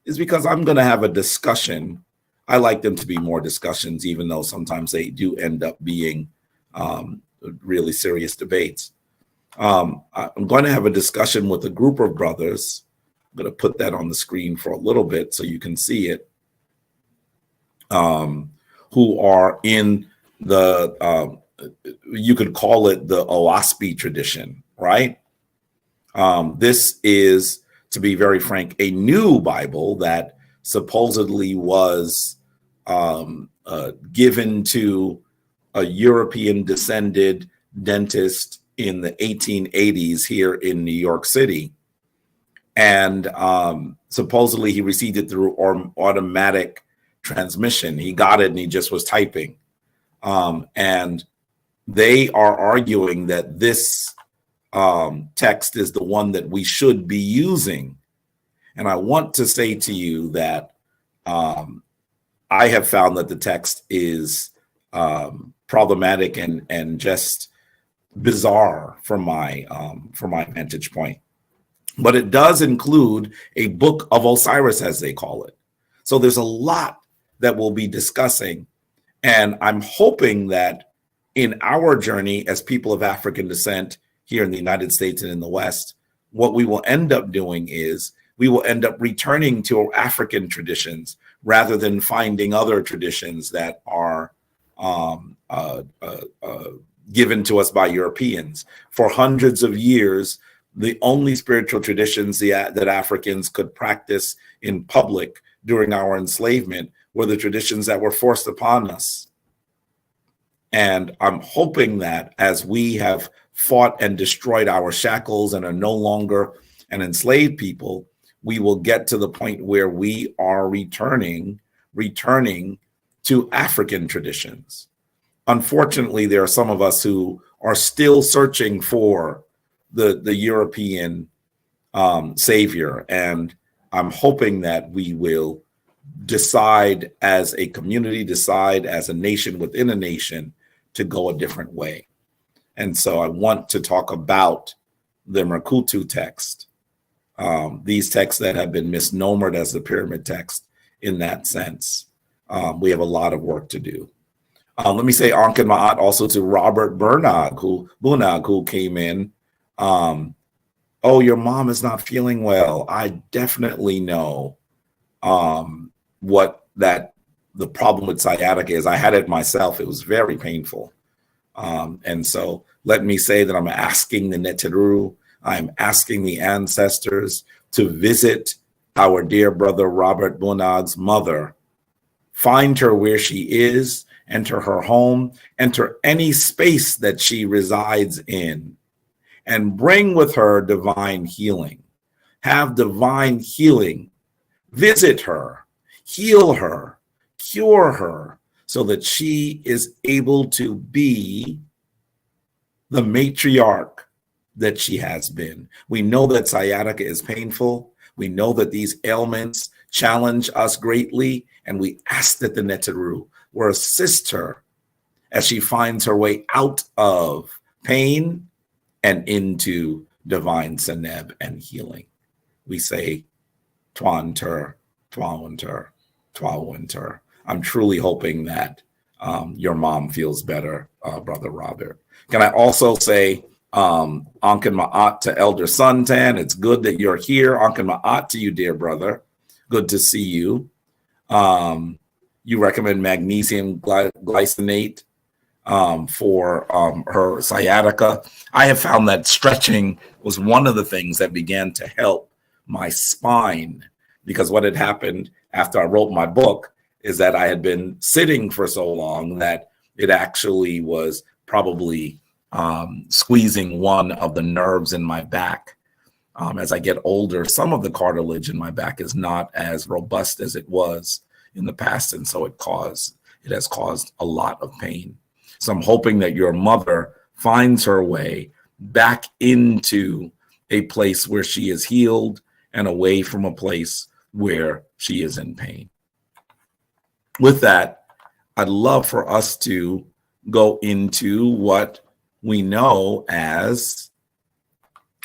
S1: is because I'm going to have a discussion. I like them to be more discussions, even though sometimes they do end up being really serious debates. I'm going to have a discussion with a group of brothers. I'm going to put that on the screen for a little bit so you can see it, who are in the, you could call it the OASP tradition, right? This is, to be very frank, a new Bible that supposedly was given to a European descended dentist in the 1880s here in New York City. And supposedly he received it through automatic transmission. He got it and he just was typing. And they are arguing that this text is the one that we should be using. And I want to say to you that I have found that the text is problematic and just bizarre from my vantage point. But it does include a book of Osiris, as they call it. So there's a lot that we'll be discussing. And I'm hoping that in our journey as people of African descent here in the United States and in the West, what we will end up doing is we will end up returning to African traditions rather than finding other traditions that are given to us by Europeans. For hundreds of years, the only spiritual traditions that Africans could practice in public during our enslavement were the traditions that were forced upon us. And I'm hoping that as we have fought and destroyed our shackles and are no longer an enslaved people, we will get to the point where we are returning to African traditions. Unfortunately, there are some of us who are still searching for the European savior. And I'm hoping that we will decide as a community, decide as a nation within a nation to go a different way. And so I want to talk about the Mrkhut text, these texts that have been misnomered as the pyramid text in that sense. We have a lot of work to do. Let me say Anken Ma'at also to Robert Bunag, who came in. Oh, your mom is not feeling well. I definitely know what the problem with sciatica is. I had it myself. It was very painful. And so let me say that I'm asking the Neteru, I'm asking the ancestors to visit our dear brother Robert Bunag's mother, find her where she is, enter her home, enter any space that she resides in, and bring with her divine healing. Have divine healing. Visit her, heal her, cure her, so that she is able to be the matriarch that she has been. We know that sciatica is painful. We know that these ailments challenge us greatly, and we ask that the Neteru will assist her as she finds her way out of pain and into divine seneb and healing. We say, Tuan Tur, Tuan Winter, Tuan Winter. I'm truly hoping that your mom feels better, Brother Robert. Can I also say Anken Ma'at to Elder Suntan? It's good that you're here. Anken Ma'at to you, dear brother. Good to see you. You recommend magnesium glycinate. for her sciatica. I have found that stretching was one of the things that began to help my spine, because what had happened after I wrote my book is that I had been sitting for so long that it actually was probably squeezing one of the nerves in my back. As I get older, some of the cartilage in my back is not as robust as it was in the past, and so it has caused a lot of pain. So I'm hoping that your mother finds her way back into a place where she is healed and away from a place where she is in pain. With that, I'd love for us to go into what we know as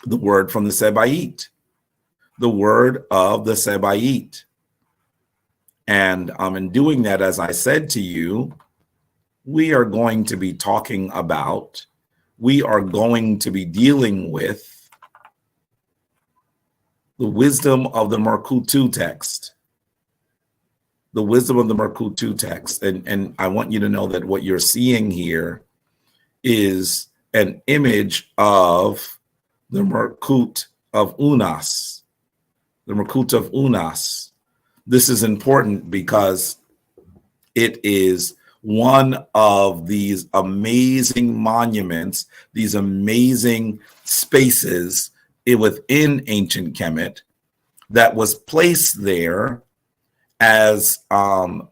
S1: the word from the Seba'it, the word of the Seba'it. And in doing that, as I said to you, we are going to be dealing with the wisdom of the Mrkhut text. The wisdom of the Mrkhut text. And I want you to know that what you're seeing here is an image of the Mrkhut of Unas. The Mrkhut of Unas. This is important because it is one of these amazing monuments, these amazing spaces within ancient Kemet that was placed there as not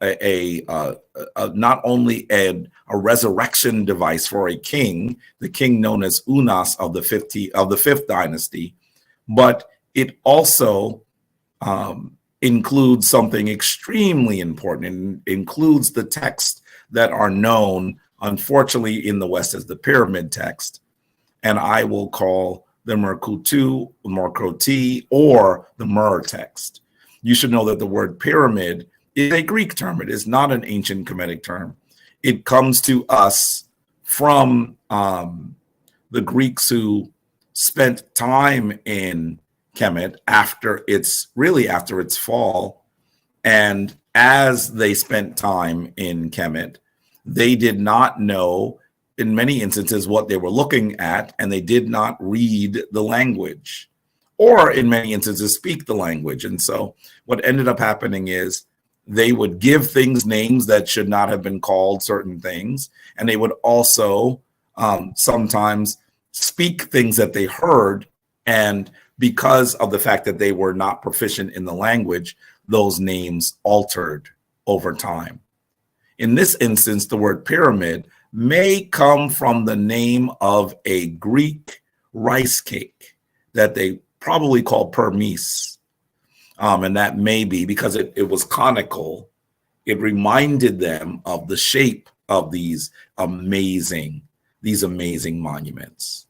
S1: only a resurrection device for a king, the king known as Unas of the fifth dynasty, but it also includes something extremely important. It includes the texts that are known, unfortunately, in the West as the pyramid text, and I will call the Mrkhut, or the Mur text. You should know that the word pyramid is a Greek term. It is not an ancient Kemetic term. It comes to us from the Greeks who spent time in Kemet after its fall. And as they spent time in Kemet, they did not know, in many instances, what they were looking at, and they did not read the language, or in many instances speak the language. And so what ended up happening is they would give things names that should not have been called certain things, and they would also sometimes speak things that they heard, and because of the fact that they were not proficient in the language, those names altered over time. In this instance, the word pyramid may come from the name of a Greek rice cake that they probably called permis. And that may be because it was conical. It reminded them of the shape of these amazing monuments.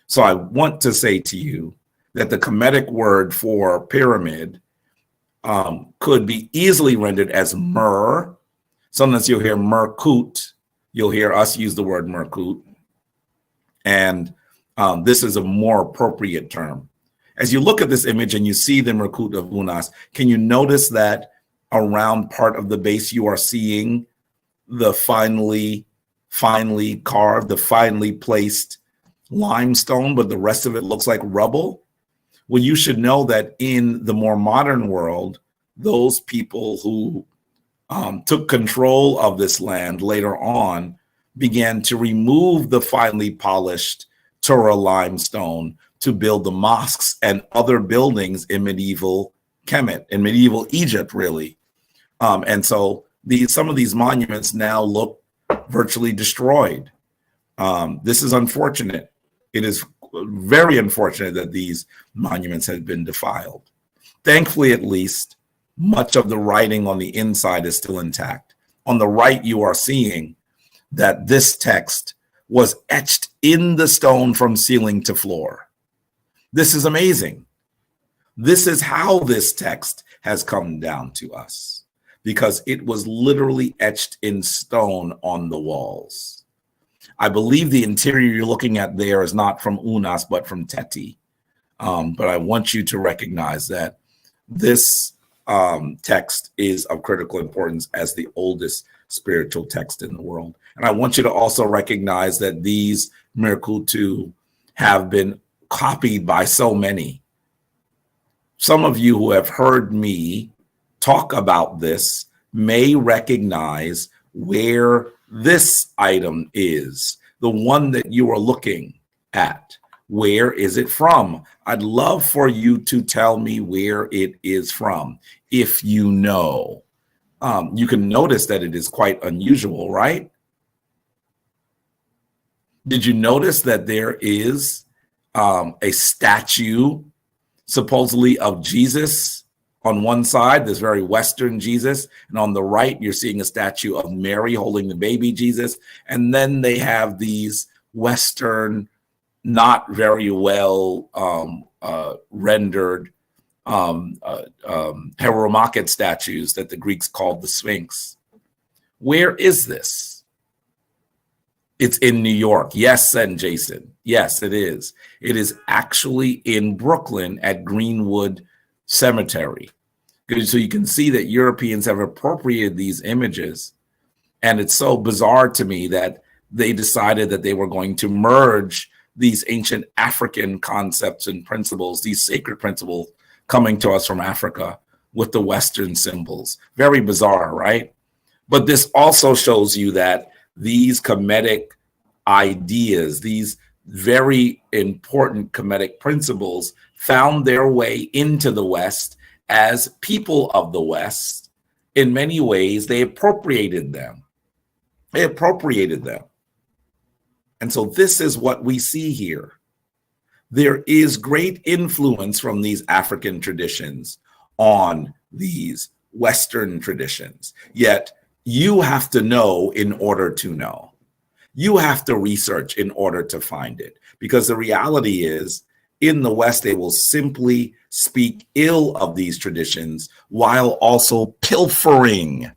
S1: So I want to say to you that the Kemetic word for pyramid could be easily rendered as Mur. Sometimes you'll hear Mrkhut. You'll hear us use the word Mrkhut. And this is a more appropriate term. As you look at this image and you see the Mrkhut of Unas, can you notice that around part of the base you are seeing the finely carved, the finely placed limestone, but the rest of it looks like rubble? Well, you should know that in the more modern world, those people who took control of this land later on began to remove the finely polished Torah limestone to build the mosques and other buildings in medieval Kemet, in medieval Egypt, really. And so some of these monuments now look virtually destroyed. This is unfortunate. It is very unfortunate that these monuments have been defiled. Thankfully, at least, much of the writing on the inside is still intact. On the right, you are seeing that this text was etched in the stone from ceiling to floor. This is amazing. This is how this text has come down to us, because it was literally etched in stone on the walls. I believe the interior you're looking at there is not from Unas, but from Teti. But I want you to recognize that this text is of critical importance as the oldest spiritual text in the world. And I want you to also recognize that these Mrkhut have been copied by so many. Some of you who have heard me talk about this may recognize where this item is, the one that you are looking at. Where is it from? I'd love for you to tell me where it is from, if you know. You can notice that it is quite unusual, right? Did you notice that there is a statue supposedly of Jesus on one side, this very Western Jesus, and on the right, you're seeing a statue of Mary holding the baby Jesus. And then they have these Western, not very well rendered Heromakit statues that the Greeks called the Sphinx. Where is this? It's in New York. Yes, and Jason. Yes, it is. It is actually in Brooklyn at Greenwood Cemetery. So you can see that Europeans have appropriated these images. And it's so bizarre to me that they decided that they were going to merge these ancient African concepts and principles, these sacred principles coming to us from Africa, with the Western symbols. Very bizarre, right? But this also shows you that these Kemetic ideas, these very important Kemetic principles, found their way into the West as people of the West. In many ways, they appropriated them. They appropriated them. And so this is what we see here. There is great influence from these African traditions on these Western traditions. Yet you have to know in order to know. You have to research in order to find it. Because the reality is, in the West, they will simply speak ill of these traditions while also pilfering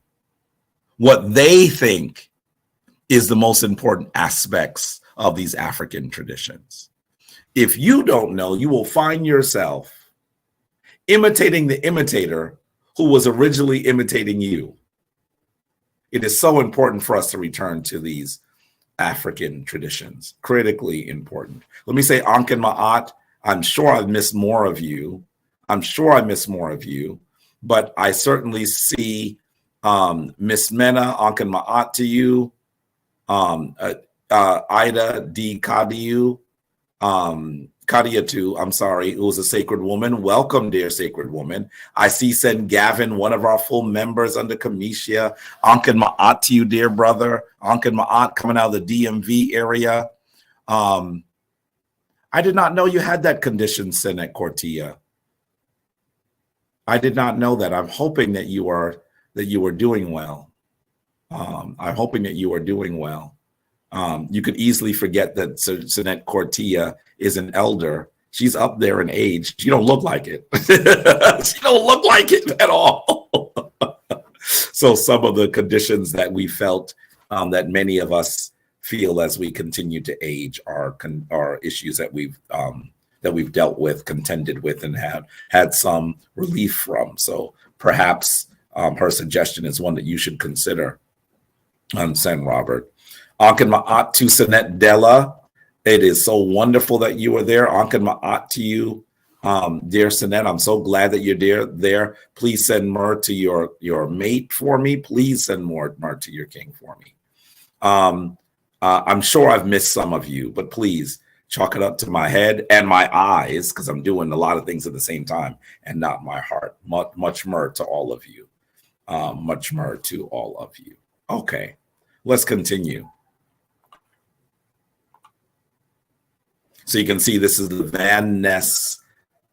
S1: what they think is the most important aspects of these African traditions. If you don't know, you will find yourself imitating the imitator who was originally imitating you. It is so important for us to return to these African traditions, critically important. Let me say, Ankh and Ma'at, I'm sure I've missed more of you. I'm sure I missed more of you, but I certainly see Miss Mena, Ankh and Ma'at to you, Ida D. Kadiu, Kadiatu, I'm sorry, who was a sacred woman. Welcome, dear sacred woman. I see Sen Gavin, one of our full members under Kamisha. Ankh and Ma'at to you, dear brother. Ankh and Ma'at coming out of the DMV area. I did not know you had that condition, Senet Cortia. I did not know that. I'm hoping that you are doing well. I'm hoping that you are doing well. You could easily forget that Senet Cortia is an elder. She's up there in age. She don't look like it. She don't look like it at all. So some of the conditions that we felt, that many of us feel as we continue to age, are issues that we've dealt with, contended with, and had some relief from. So perhaps her suggestion is one that you should consider, Sen Robert. Ankh and Ma'at to Senet Della. It is so wonderful that you are there. Ankh and Ma'at to you, dear Senet. I'm so glad that you're there. Please send myrrh to your mate for me. Please send more myrrh to your king for me. I'm sure I've missed some of you, but please chalk it up to my head and my eyes, because I'm doing a lot of things at the same time, and not my heart. Much myrrh to all of you. Much myrrh to all of you. Okay, let's continue. So you can see this is the Van Ness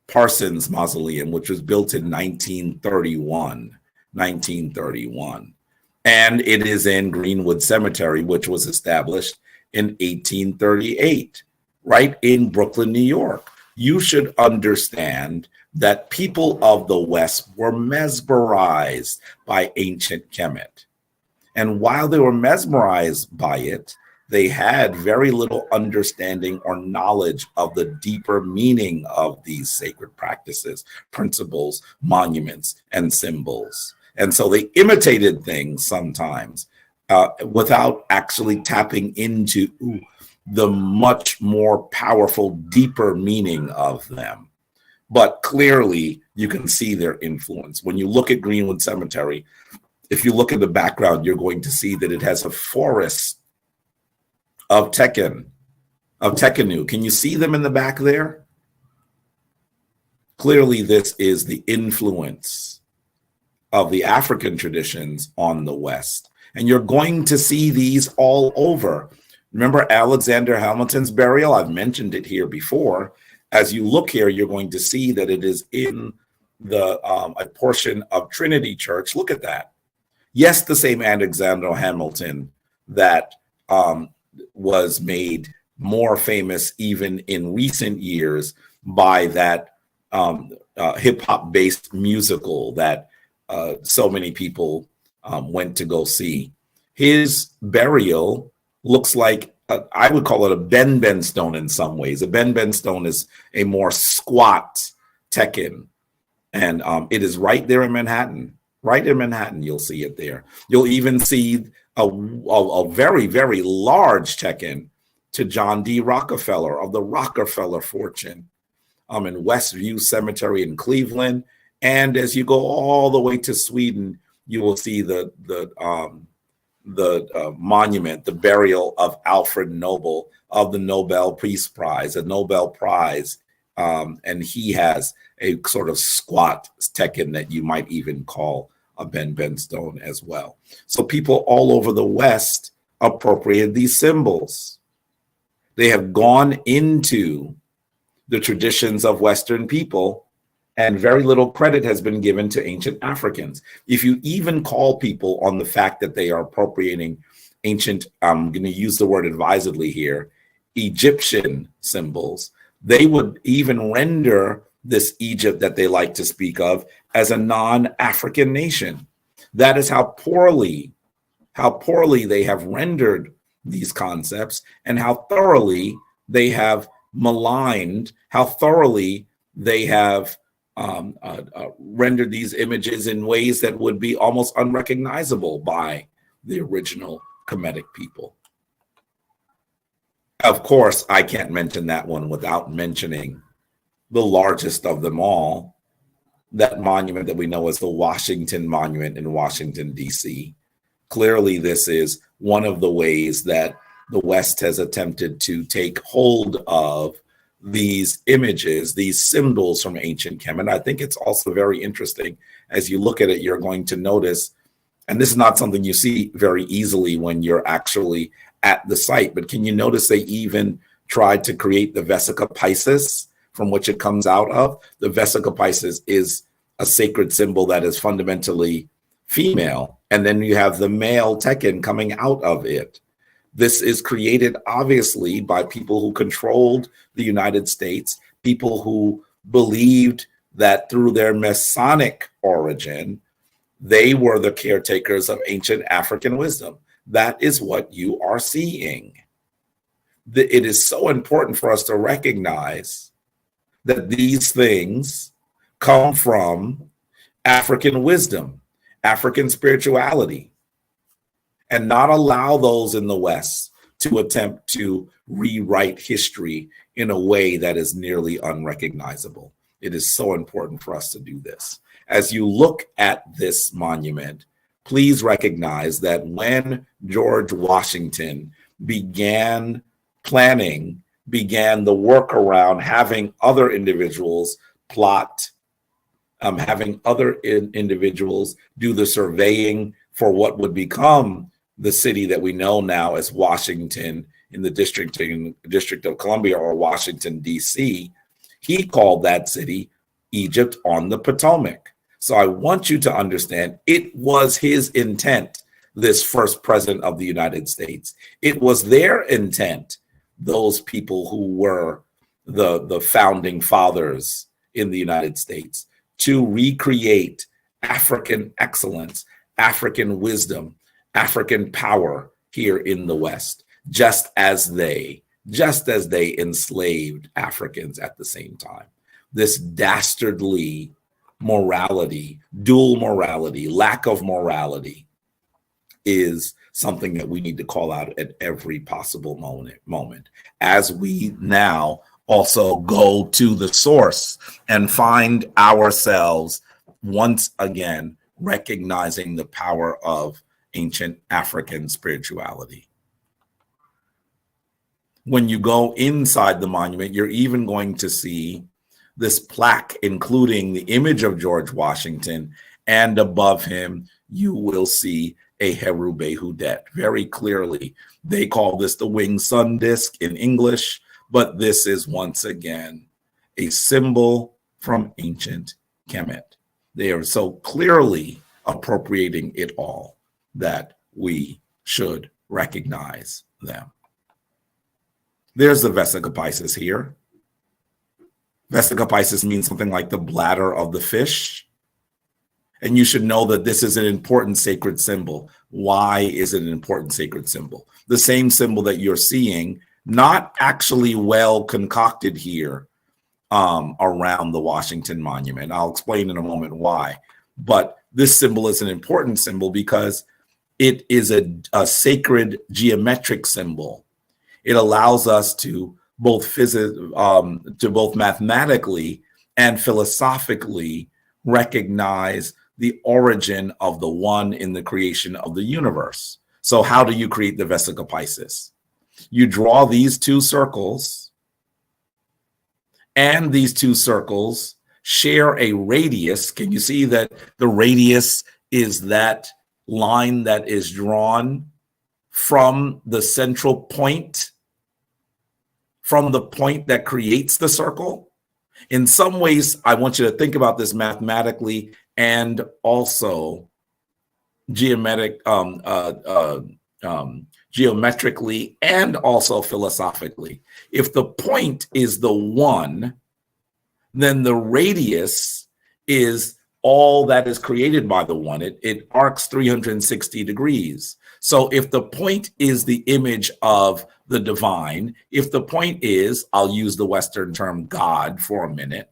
S1: Parsons Mausoleum, which was built in 1931. And it is in Greenwood Cemetery, which was established in 1838, right in Brooklyn, New York. You should understand that people of the West were mesmerized by ancient Kemet. And while they were mesmerized by it, they had very little understanding or knowledge of the deeper meaning of these sacred practices, principles, monuments, and symbols. And so they imitated things sometimes without actually tapping into the much more powerful, deeper meaning of them. But clearly, you can see their influence. When you look at Greenwood Cemetery, if you look at the background, you're going to see that it has a forest of Tekkenu. Can you see them in the back there? Clearly, this is the influence of the African traditions on the West. And you're going to see these all over. Remember Alexander Hamilton's burial? I've mentioned it here before. As you look here, you're going to see that it is in the a portion of Trinity Church. Look at that. Yes, the same Alexander Hamilton that was made more famous even in recent years by that hip-hop based musical that so many people went to go see. His burial looks like, I would call it a Ben stone in some ways. A Ben stone is a more squat Tekken. And it is right there in Manhattan. Right in Manhattan, you'll see it there. You'll even see a very, very large Tekken to John D. Rockefeller of the Rockefeller fortune in Westview Cemetery in Cleveland. And as you go all the way to Sweden, you will see the monument, the burial of Alfred Nobel of the Nobel Peace Prize, a Nobel Prize. And he has a sort of squat Tekken that you might even call a Ben stone as well. So people all over the West appropriated these symbols. They have gone into the traditions of Western people, and very little credit has been given to ancient Africans. If you even call people on the fact that they are appropriating ancient, I'm going to use the word advisedly here, Egyptian symbols, they would even render this Egypt that they like to speak of as a non-African nation. That is how poorly they have rendered these concepts and how thoroughly they have maligned, how thoroughly they have rendered these images in ways that would be almost unrecognizable by the original Kemetic people. Of course, I can't mention that one without mentioning the largest of them all, that monument that we know as the Washington Monument in Washington, D.C. Clearly, this is one of the ways that the West has attempted to take hold of these images, these symbols from ancient Kemet. I think it's also very interesting. As you look at it, you're going to notice, and this is not something you see very easily when you're actually at the site, but can you notice they even tried to create the Vesica Piscis from which it comes out of? The Vesica Piscis is a sacred symbol that is fundamentally female, and then you have the male Tekken coming out of it. This is created obviously by people who controlled the United States, people who believed that through their Masonic origin, they were the caretakers of ancient African wisdom. That is what you are seeing. It is so important for us to recognize that these things come from African wisdom, African spirituality, and not allow those in the West to attempt to rewrite history in a way that is nearly unrecognizable. It is so important for us to do this. As you look at this monument, please recognize that when George Washington began the work around having other individuals plot, having other individuals do the surveying for what would become the city that we know now as Washington in the District of Columbia, or Washington, D.C., he called that city Egypt on the Potomac. So I want you to understand, it was his intent, this first president of the United States. It was their intent, those people who were the founding fathers in the United States, to recreate African excellence, African wisdom, African power here in the West, just as they enslaved Africans at the same time. This dastardly morality, dual morality, lack of morality is something that we need to call out at every possible moment as we now also go to the source and find ourselves once again recognizing the power of ancient African spirituality. When you go inside the monument, you're even going to see this plaque, including the image of George Washington, and above him, you will see a Heru Behudet. Very clearly, they call this the winged sun disk in English, but this is once again a symbol from ancient Kemet. They are so clearly appropriating it all that we should recognize them. There's the Vesica Piscis here. Vesica Piscis means something like the bladder of the fish. And you should know that this is an important sacred symbol. Why is it an important sacred symbol? The same symbol that you're seeing, not actually well concocted here around the Washington Monument. I'll explain in a moment why. But this symbol is an important symbol because it is a sacred geometric symbol. It allows us to both mathematically and philosophically recognize the origin of the one in the creation of the universe. So how do you create the Vesica Piscis? You draw these two circles, and these two circles share a radius. Can you see that the radius is that line that is drawn from the central point, from the point that creates the circle? In some ways, I want you to think about this mathematically and also geometrically and also philosophically. If the point is the one, then the radius is all that is created by the one. It arcs 360 degrees. So if the point is the image of the divine, if the point is, I'll use the Western term God for a minute,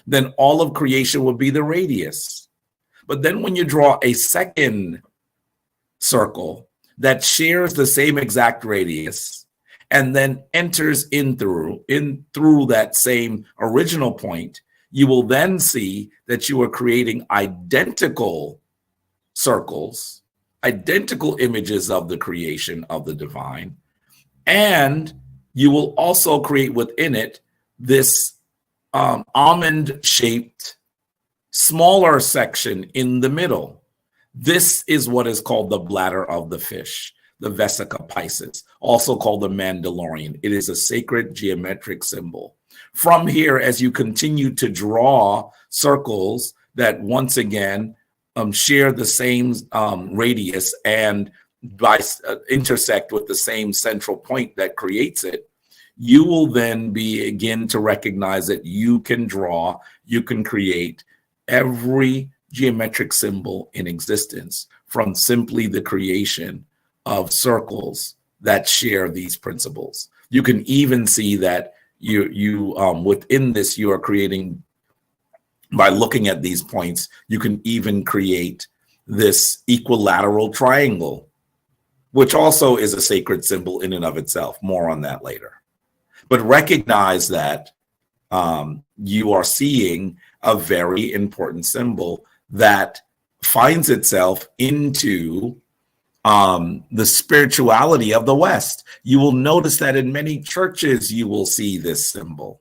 S1: then all of creation would be the radius. But then when you draw a second circle that shares the same exact radius and then enters in through that same original point, you will then see that you are creating identical circles, identical images of the creation of the divine. And you will also create within it this almond-shaped, smaller section in the middle. This is what is called the bladder of the fish, the Vesica Piscis, also called the Mandalorian. It is a sacred geometric symbol. From here, as you continue to draw circles that once again share the same radius and intersect with the same central point that creates it, you will then begin to recognize that you can draw, you can create every geometric symbol in existence from simply the creation of circles that share these principles. You can even see that you within this, you are creating, by looking at these points, you can even create this equilateral triangle, which also is a sacred symbol in and of itself. More on that later. But recognize that you are seeing a very important symbol that finds itself into the spirituality of the West. You will notice that in many churches, you will see this symbol.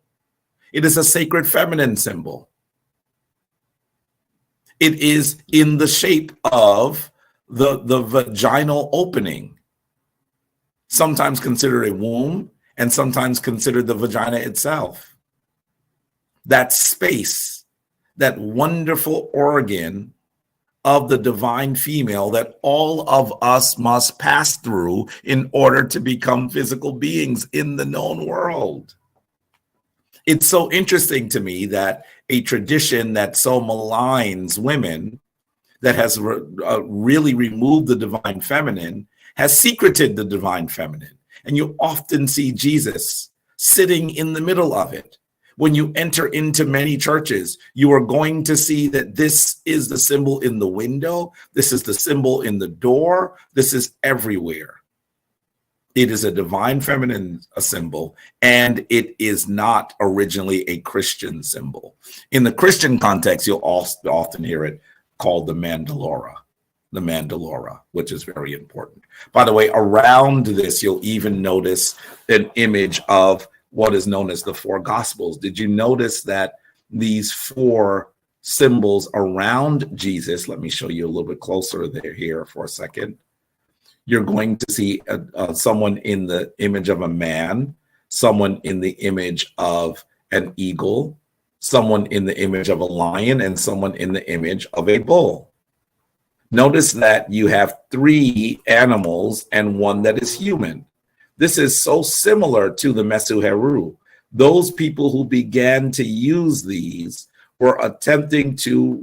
S1: It is a sacred feminine symbol. It is in the shape of the vaginal opening, sometimes considered a womb and sometimes considered the vagina itself. That space, that wonderful organ of the divine female that all of us must pass through in order to become physical beings in the known world. It's so interesting to me that a tradition that so maligns women, that has really removed the divine feminine, has secreted the divine feminine. And you often see Jesus sitting in the middle of it. When you enter into many churches, you are going to see that this is the symbol in the window. This is the symbol in the door. This is everywhere. It is a divine feminine symbol, and it is not originally a Christian symbol. In the Christian context, you'll often hear it called the mandalora, which is very important. By the way, around this, you'll even notice an image of what is known as the four gospels. Did you notice that these four symbols around Jesus, let me show you a little bit closer there here for a second. You're going to see someone in the image of a man, someone in the image of an eagle, someone in the image of a lion, and someone in the image of a bull. Notice that you have three animals and one that is human. This is so similar to the Mesu Heru. Those people who began to use these were attempting to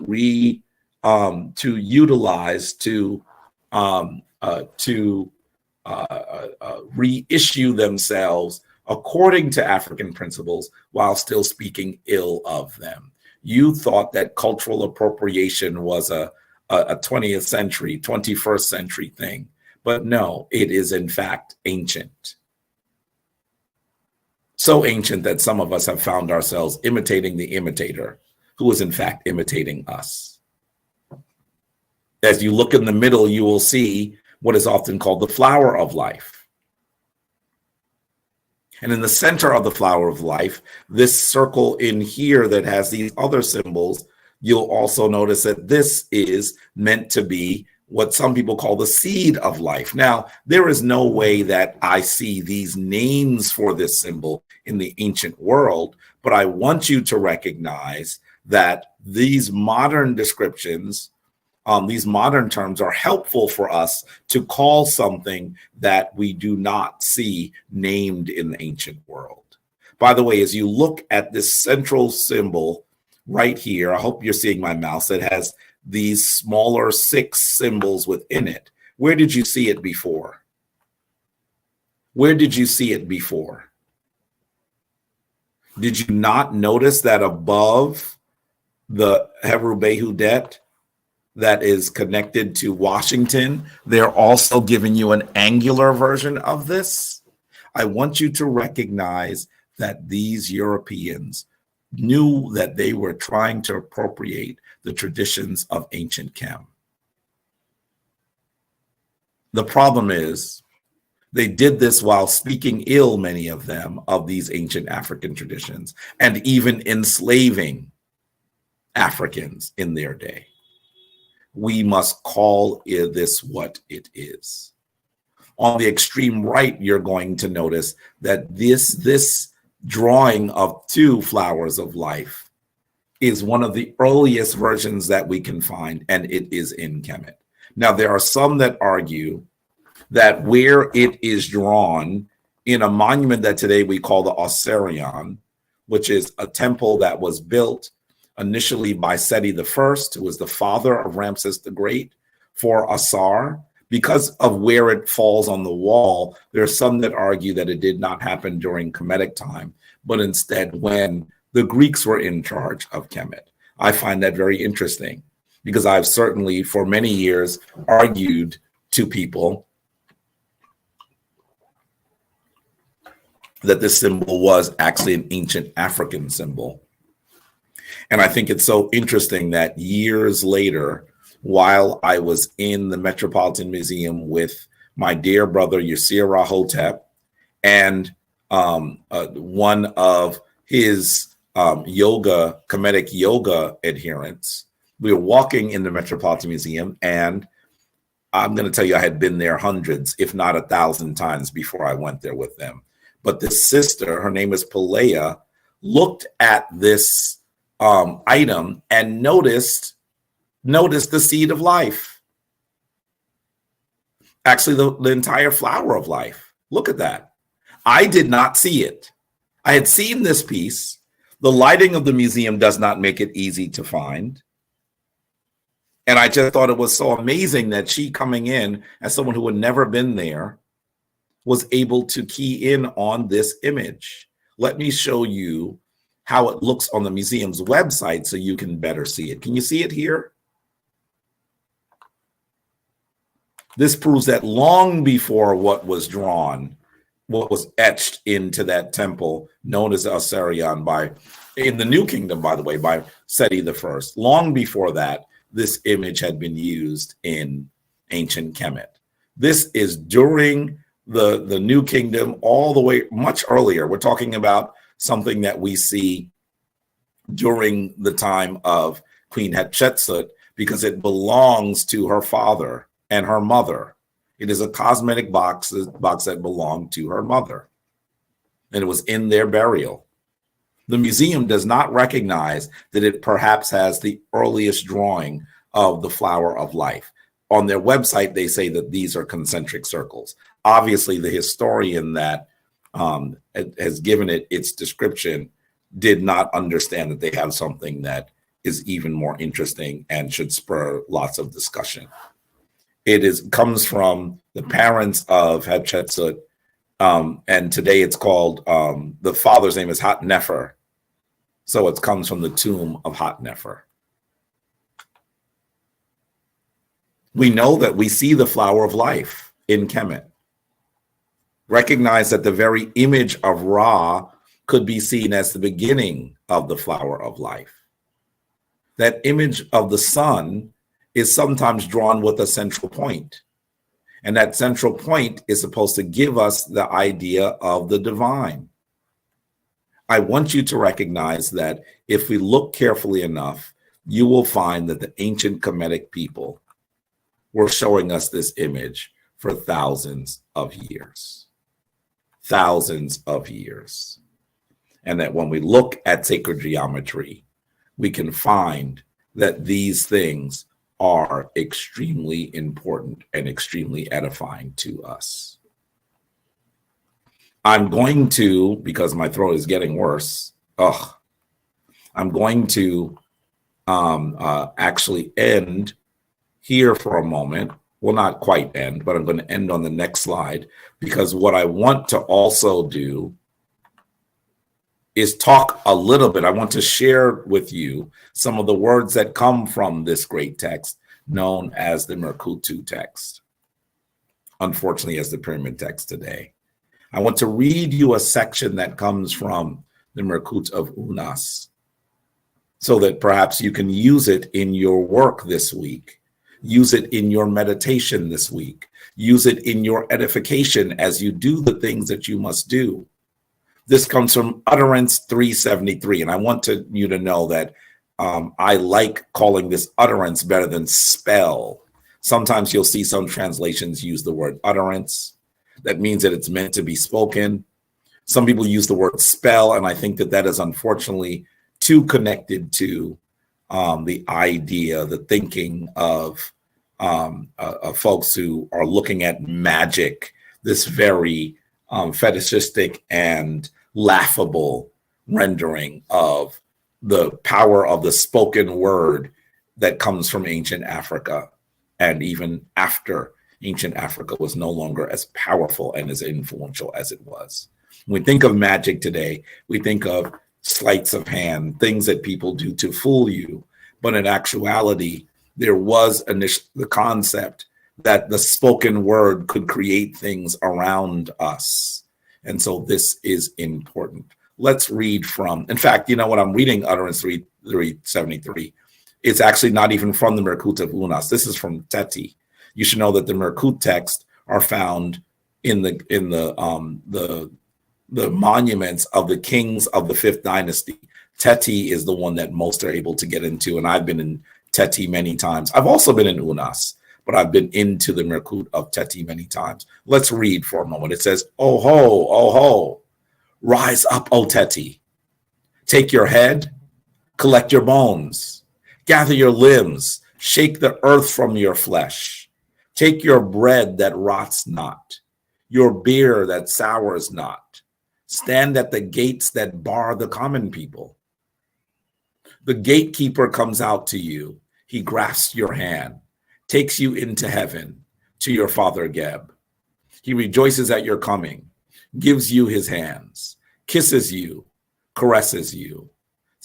S1: reissue themselves according to African principles while still speaking ill of them. You thought that cultural appropriation was a 20th century, 21st century thing. But no, it is in fact ancient. So ancient that some of us have found ourselves imitating the imitator, who is in fact imitating us. As you look in the middle, you will see what is often called the flower of life. And in the center of the flower of life, this circle in here that has these other symbols, you'll also notice that this is meant to be what some people call the seed of life. Now, there is no way that I see these names for this symbol in the ancient world, but I want you to recognize that these modern descriptions, these modern terms are helpful for us to call something that we do not see named in the ancient world. By the way, as you look at this central symbol right here, I hope you're seeing my mouse, that has these smaller 6 symbols within it. Where did you see it before? Where did you see it before? Did you not notice that above the Hebrew Behudet that is connected to Washington, they're also giving you an angular version of this? I want you to recognize that these Europeans knew that they were trying to appropriate the traditions of ancient Kem. The problem is they did this while speaking ill, many of them, of these ancient African traditions, and even enslaving Africans in their day. We must call this what it is. On the extreme right, you're going to notice that this drawing of 2 flowers of life is one of the earliest versions that we can find, and it is in Kemet. Now, there are some that argue that where it is drawn in a monument that today we call the Osirion, which is a temple that was built initially by Seti I, who was the father of Ramses the Great, for Asar. Because of where it falls on the wall, there are some that argue that it did not happen during Kemetic time, but instead when the Greeks were in charge of Kemet. I find that very interesting because I've certainly for many years argued to people that this symbol was actually an ancient African symbol. And I think it's so interesting that years later, while I was in the Metropolitan Museum with my dear brother, Yasir Rahotep, and one of his Kemetic yoga adherents, we were walking in the Metropolitan Museum, and I'm going to tell you, I had been there hundreds, if not 1,000 times before I went there with them. But this sister, her name is Pelea, looked at this item and noticed the seed of life. Actually, the entire flower of life. Look at that. I did not see it. I had seen this piece. The lighting of the museum does not make it easy to find. And I just thought it was so amazing that she, coming in as someone who had never been there, was able to key in on this image. Let me show you how it looks on the museum's website so you can better see it. Can you see it here? This proves that long before what was drawn, what was etched into that temple known as Osirian in the New Kingdom, by the way, by Seti I. Long before that, this image had been used in ancient Kemet. This is during the New Kingdom, all the way much earlier. We're talking about something that we see during the time of Queen Hatshepsut because it belongs to her father and her mother. It is a cosmetic box that belonged to her mother, and it was in their burial. The museum does not recognize that it perhaps has the earliest drawing of the flower of life. On their website, they say that these are concentric circles. Obviously, the historian that has given it its description did not understand that they have something that is even more interesting and should spur lots of discussion. It comes from the parents of Hatshepsut, and today it's called, the father's name is Hatnefer. So it comes from the tomb of Hatnefer. We know that we see the flower of life in Kemet. Recognize that the very image of Ra could be seen as the beginning of the flower of life. That image of the sun is sometimes drawn with a central point. And that central point is supposed to give us the idea of the divine. I want you to recognize that if we look carefully enough, you will find that the ancient Kemetic people were showing us this image for thousands of years. Thousands of years. And that when we look at sacred geometry, we can find that these things are extremely important and extremely edifying to us. I'm going to, because my throat is getting worse, I'm going to actually end here for a moment. Well, not quite end, but I'm going to end on the next slide, because what I want to also do is talk a little bit. I want to share with you some of the words that come from this great text known as the Mrkhut text, unfortunately as the pyramid text today. I want to read you a section that comes from the Mrkhut of Unas so that perhaps you can use it in your work this week, use it in your meditation this week, use it in your edification as you do the things that you must do. This comes from Utterance 373, and I want you to know that I like calling this utterance better than spell. Sometimes you'll see some translations use the word utterance. That means that it's meant to be spoken. Some people use the word spell, and I think that that is unfortunately too connected to the idea, the thinking of folks who are looking at magic, this very fetishistic and laughable rendering of the power of the spoken word that comes from ancient Africa, and even after ancient Africa was no longer as powerful and as influential as it was. When we think of magic today, we think of sleights of hand, things that people do to fool you. But in actuality, there was initially the concept that the spoken word could create things around us. And so this is important. Let's read from, in fact, you know what, I'm reading Utterance 373. It's actually not even from the Mrkhut of Unas. This is from Teti. You should know that the Mrkhut texts are found in the monuments of the kings of the 5th dynasty. Teti is the one that most are able to get into, and I've been in Teti many times. I've also been in Unas, but I've been into the Mrkhut of Teti many times. Let's read for a moment. It says, "Oh ho, rise up, O Teti. Take your head, collect your bones, gather your limbs, shake the earth from your flesh. Take your bread that rots not, your beer that sours not. Stand at the gates that bar the common people. The gatekeeper comes out to you. He grasps your hand, takes you into heaven to your father Geb. He rejoices at your coming, gives you his hands, kisses you, caresses you.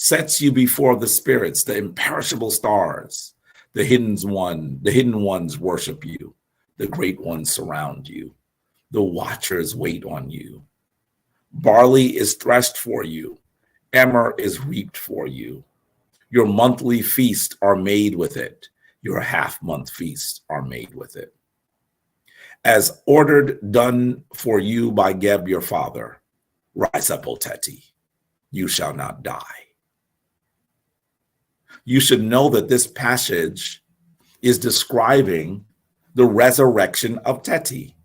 S1: sets you before the spirits, the imperishable stars. The hidden ones worship you. The great ones surround you. The watchers wait on you. Barley is threshed for you. Emmer is reaped for you. Your monthly feasts are made with it. Your half-month feasts are made with it. As ordered, done for you by Geb your father, rise up, O Teti. You shall not die. You should know that this passage is describing the resurrection of Teti,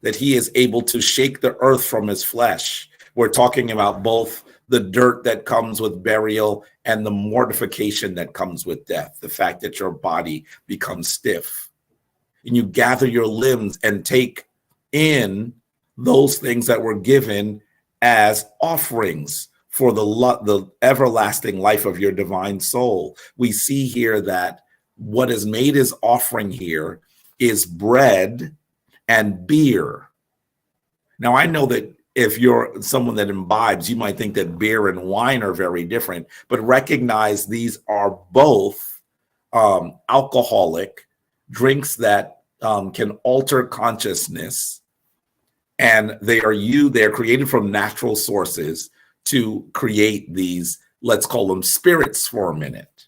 S1: that he is able to shake the earth from his flesh. We're talking about both the dirt that comes with burial and the mortification that comes with death, the fact that your body becomes stiff. And you gather your limbs and take in those things that were given as offerings for the everlasting life of your divine soul. We see here that what is made as offering here is bread and beer. Now, I know that if you're someone that imbibes, you might think that beer and wine are very different, but recognize these are both alcoholic drinks that can alter consciousness, and they are created from natural sources to create these, let's call them spirits for a minute.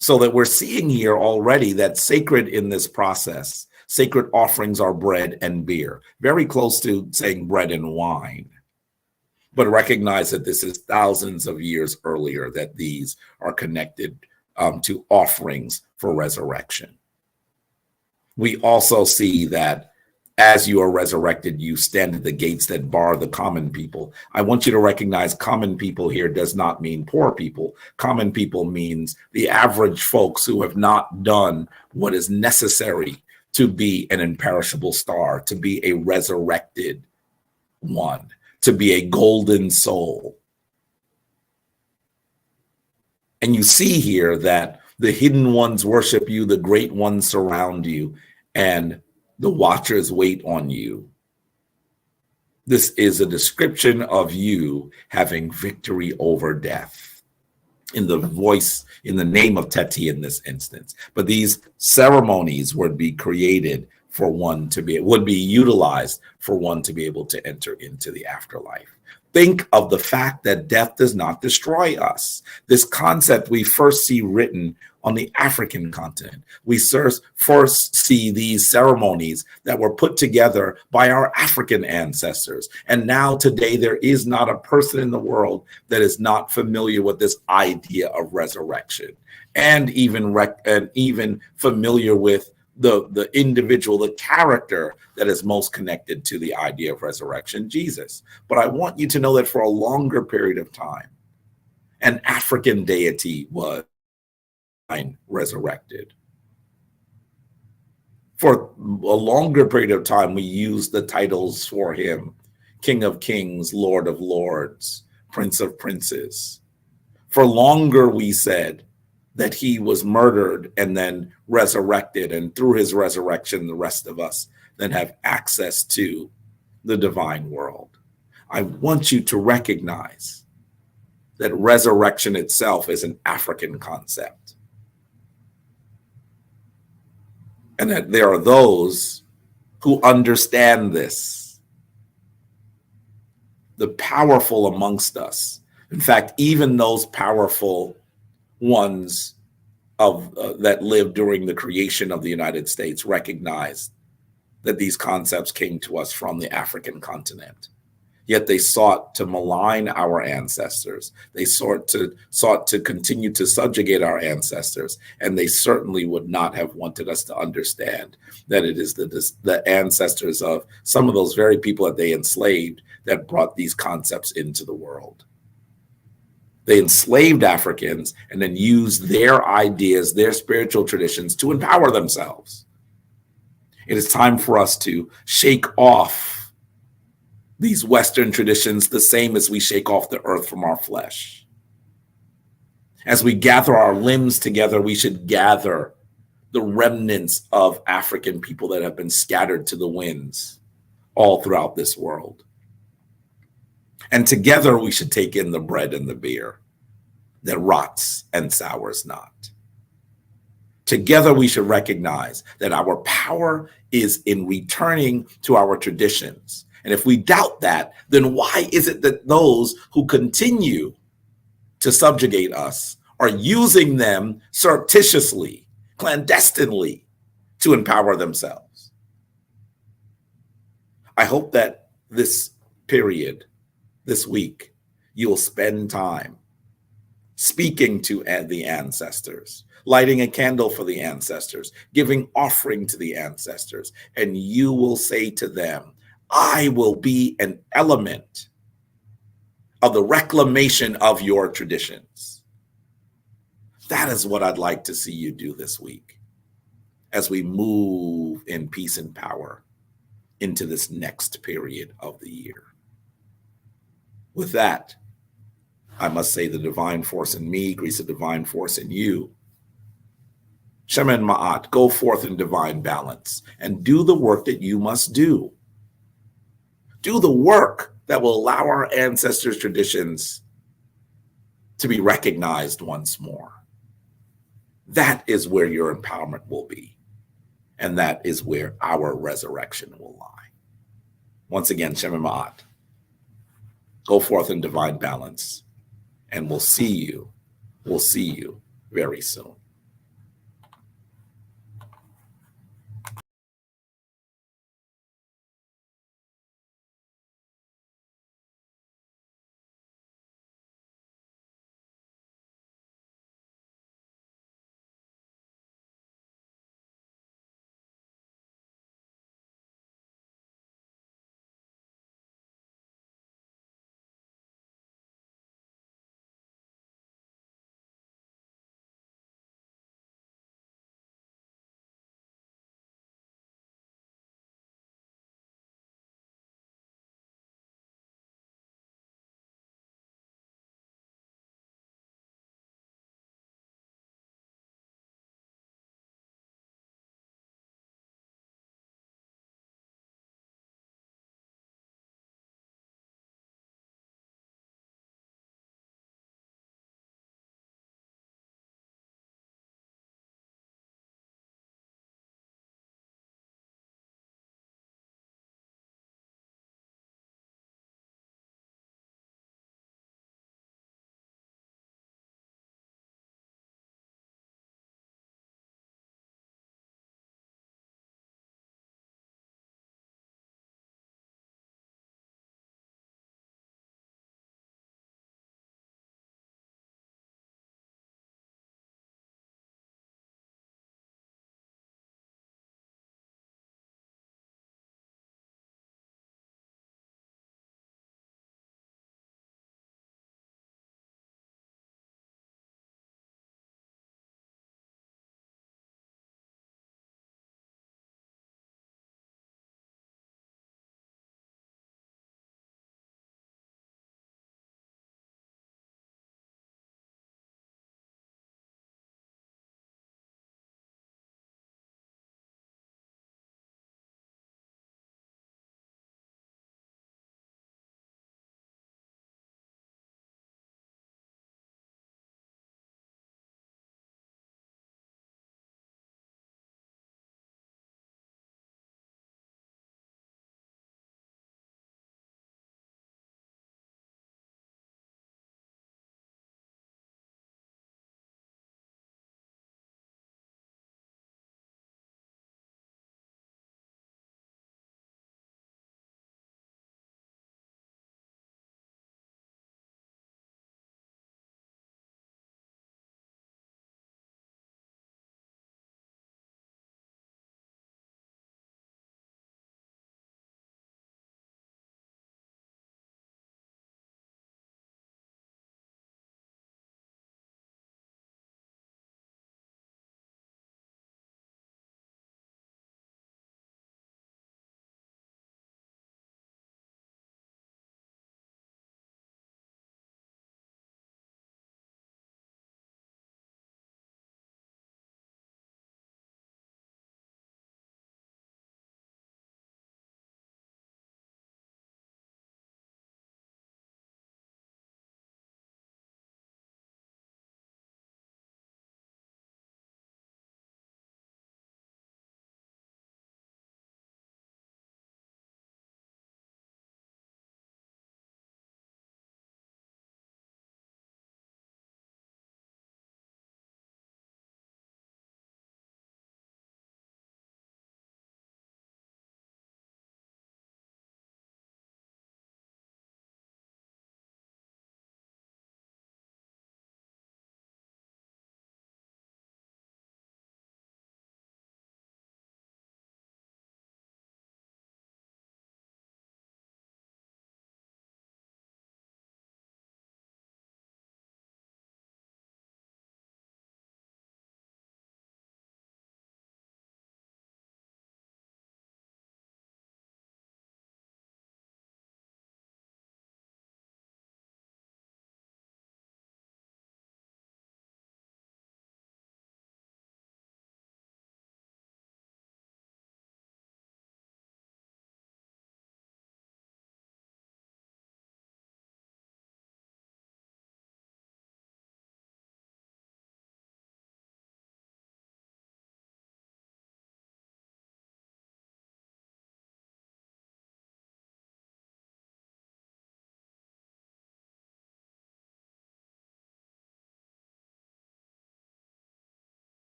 S1: So that we're seeing here already that sacred in this process, sacred offerings are bread and beer, very close to saying bread and wine. But recognize that this is thousands of years earlier, that these are connected to offerings for resurrection. We also see that as you are resurrected, you stand at the gates that bar the common people. I want you to recognize common people here does not mean poor people. Common people means the average folks who have not done what is necessary to be an imperishable star, to be a resurrected one, to be a golden soul. And you see here that the hidden ones worship you, the great ones surround you, and the watchers wait on you. This is a description of you having victory over death in the name of Teti in this instance. But these ceremonies would be created for one to be, would be utilized for one to be able to enter into the afterlife. Think of the fact that death does not destroy us. This concept we first see written on the African continent. We first see these ceremonies that were put together by our African ancestors. And now today, there is not a person in the world that is not familiar with this idea of resurrection, and even familiar with the individual, the character that is most connected to the idea of resurrection, Jesus. But I want you to know that for a longer period of time, an African deity was resurrected. For a longer period of time, we used the titles for him: King of Kings, Lord of Lords, Prince of Princes. For longer, we said that he was murdered and then resurrected, and through his resurrection, the rest of us then have access to the divine world. I want you to recognize that resurrection itself is an African concept, and that there are those who understand this, the powerful amongst us. In fact, even those powerful ones that lived during the creation of the United States recognized that these concepts came to us from the African continent. Yet they sought to malign our ancestors. They sought to continue to subjugate our ancestors, and they certainly would not have wanted us to understand that it is the ancestors of some of those very people that they enslaved that brought these concepts into the world. They enslaved Africans and then used their ideas, their spiritual traditions to empower themselves. It is time for us to shake off these Western traditions the same as we shake off the earth from our flesh. As we gather our limbs together, we should gather the remnants of African people that have been scattered to the winds all throughout this world. And together we should take in the bread and the beer that rots and sours not. Together we should recognize that our power is in returning to our traditions. And if we doubt that, then why is it that those who continue to subjugate us are using them surreptitiously, clandestinely, to empower themselves? I hope that this period, this week, you'll spend time speaking to the ancestors, lighting a candle for the ancestors, giving offering to the ancestors, and you will say to them, I will be an element of the reclamation of your traditions. That is what I'd like to see you do this week as we move in peace and power into this next period of the year. With that, I must say the divine force in me greets the divine force in you. Shemin Ma'at, go forth in divine balance and do the work that you must do. Do the work that will allow our ancestors' traditions to be recognized once more. That is where your empowerment will be. And that is where our resurrection will lie. Once again, Shemin Ma'at, go forth in divine balance, and we'll see you very soon.